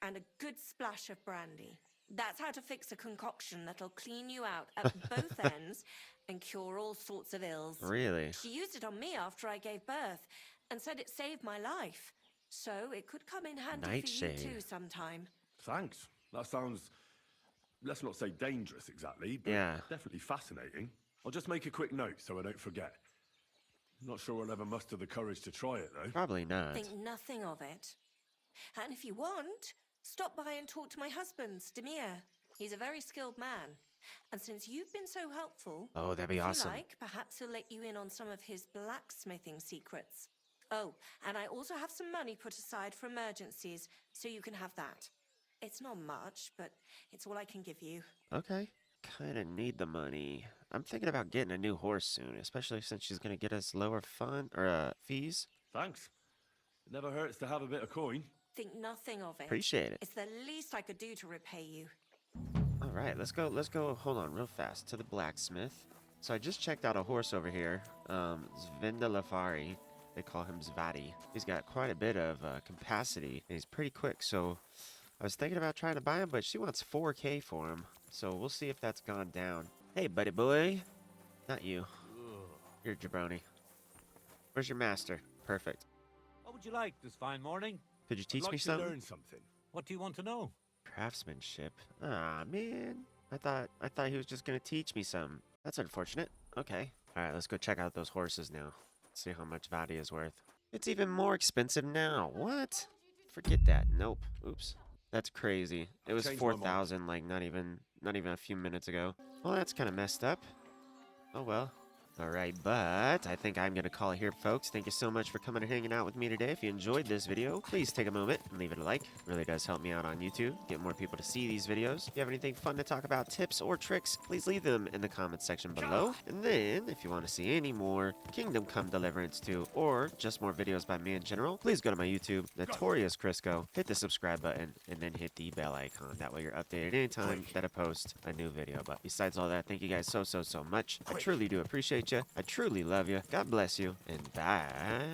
G: and a good splash of brandy. That's how to fix a concoction that'll clean you out at both ends and cure all sorts of ills.
A: Really?
G: She used it on me after I gave birth and said it saved my life. So it could come in handy
A: Nightshade.
G: for you too sometime.
D: Thanks. That sounds, let's not say dangerous exactly, but
A: Yeah.
D: definitely fascinating. I'll just make a quick note so I don't forget. Not sure I'll ever muster the courage to try it, though.
A: Probably not.
G: Think nothing of it. And if you want, stop by and talk to my husband, Demir. He's a very skilled man. And since you've been so helpful,
A: Oh, that'd be
G: if
A: awesome.
G: you like, perhaps he'll let you in on some of his blacksmithing secrets. Oh, and I also have some money put aside for emergencies, so you can have that. It's not much, but it's all I can give you.
A: Okay. Kinda need the money. I'm thinking about getting a new horse soon, especially since she's gonna get us lower fees.
D: Thanks. It never hurts to have a bit of coin.
G: Think nothing of it.
A: Appreciate it.
G: It's the least I could do to repay you.
A: All right, let's go. Hold on, real fast to the blacksmith. So I just checked out a horse over here. Lafari. They call him Zvati. He's got quite a bit of capacity, and he's pretty quick. So I was thinking about trying to buy him, but she wants 4K for him. So we'll see if that's gone down. Hey, buddy boy. Not you. You're a jabroni. Where's your master? Perfect.
C: What would you like this fine morning?
A: Could you teach
D: I'd like
A: me
D: to
A: something?
D: learn something.
C: What do you want to know?
A: Craftsmanship. Ah, man. I thought he was just gonna teach me some. That's unfortunate. Okay. All right, let's go check out those horses now. See how much Vadi is worth. It's even more expensive now. What? Forget that. Nope. Oops. That's crazy. It was
D: changed my mind.
A: 4,000 like not even a few minutes ago. Well, that's kind of messed up. Oh well. Alright, but I think I'm going to call it here, folks. Thank you so much for coming and hanging out with me today. If you enjoyed this video, please take a moment and leave it a like. It really does help me out on YouTube, get more people to see these videos. If you have anything fun to talk about, tips or tricks, please leave them in the comments section below. And then, if you want to see any more Kingdom Come Deliverance 2, or just more videos by me in general, please go to my YouTube, Notorious Crisco, hit the subscribe button, and then hit the bell icon. That way you're updated anytime that I post a new video. But besides all that, thank you guys so much. I truly do appreciate you. I truly love you. God bless you. And bye.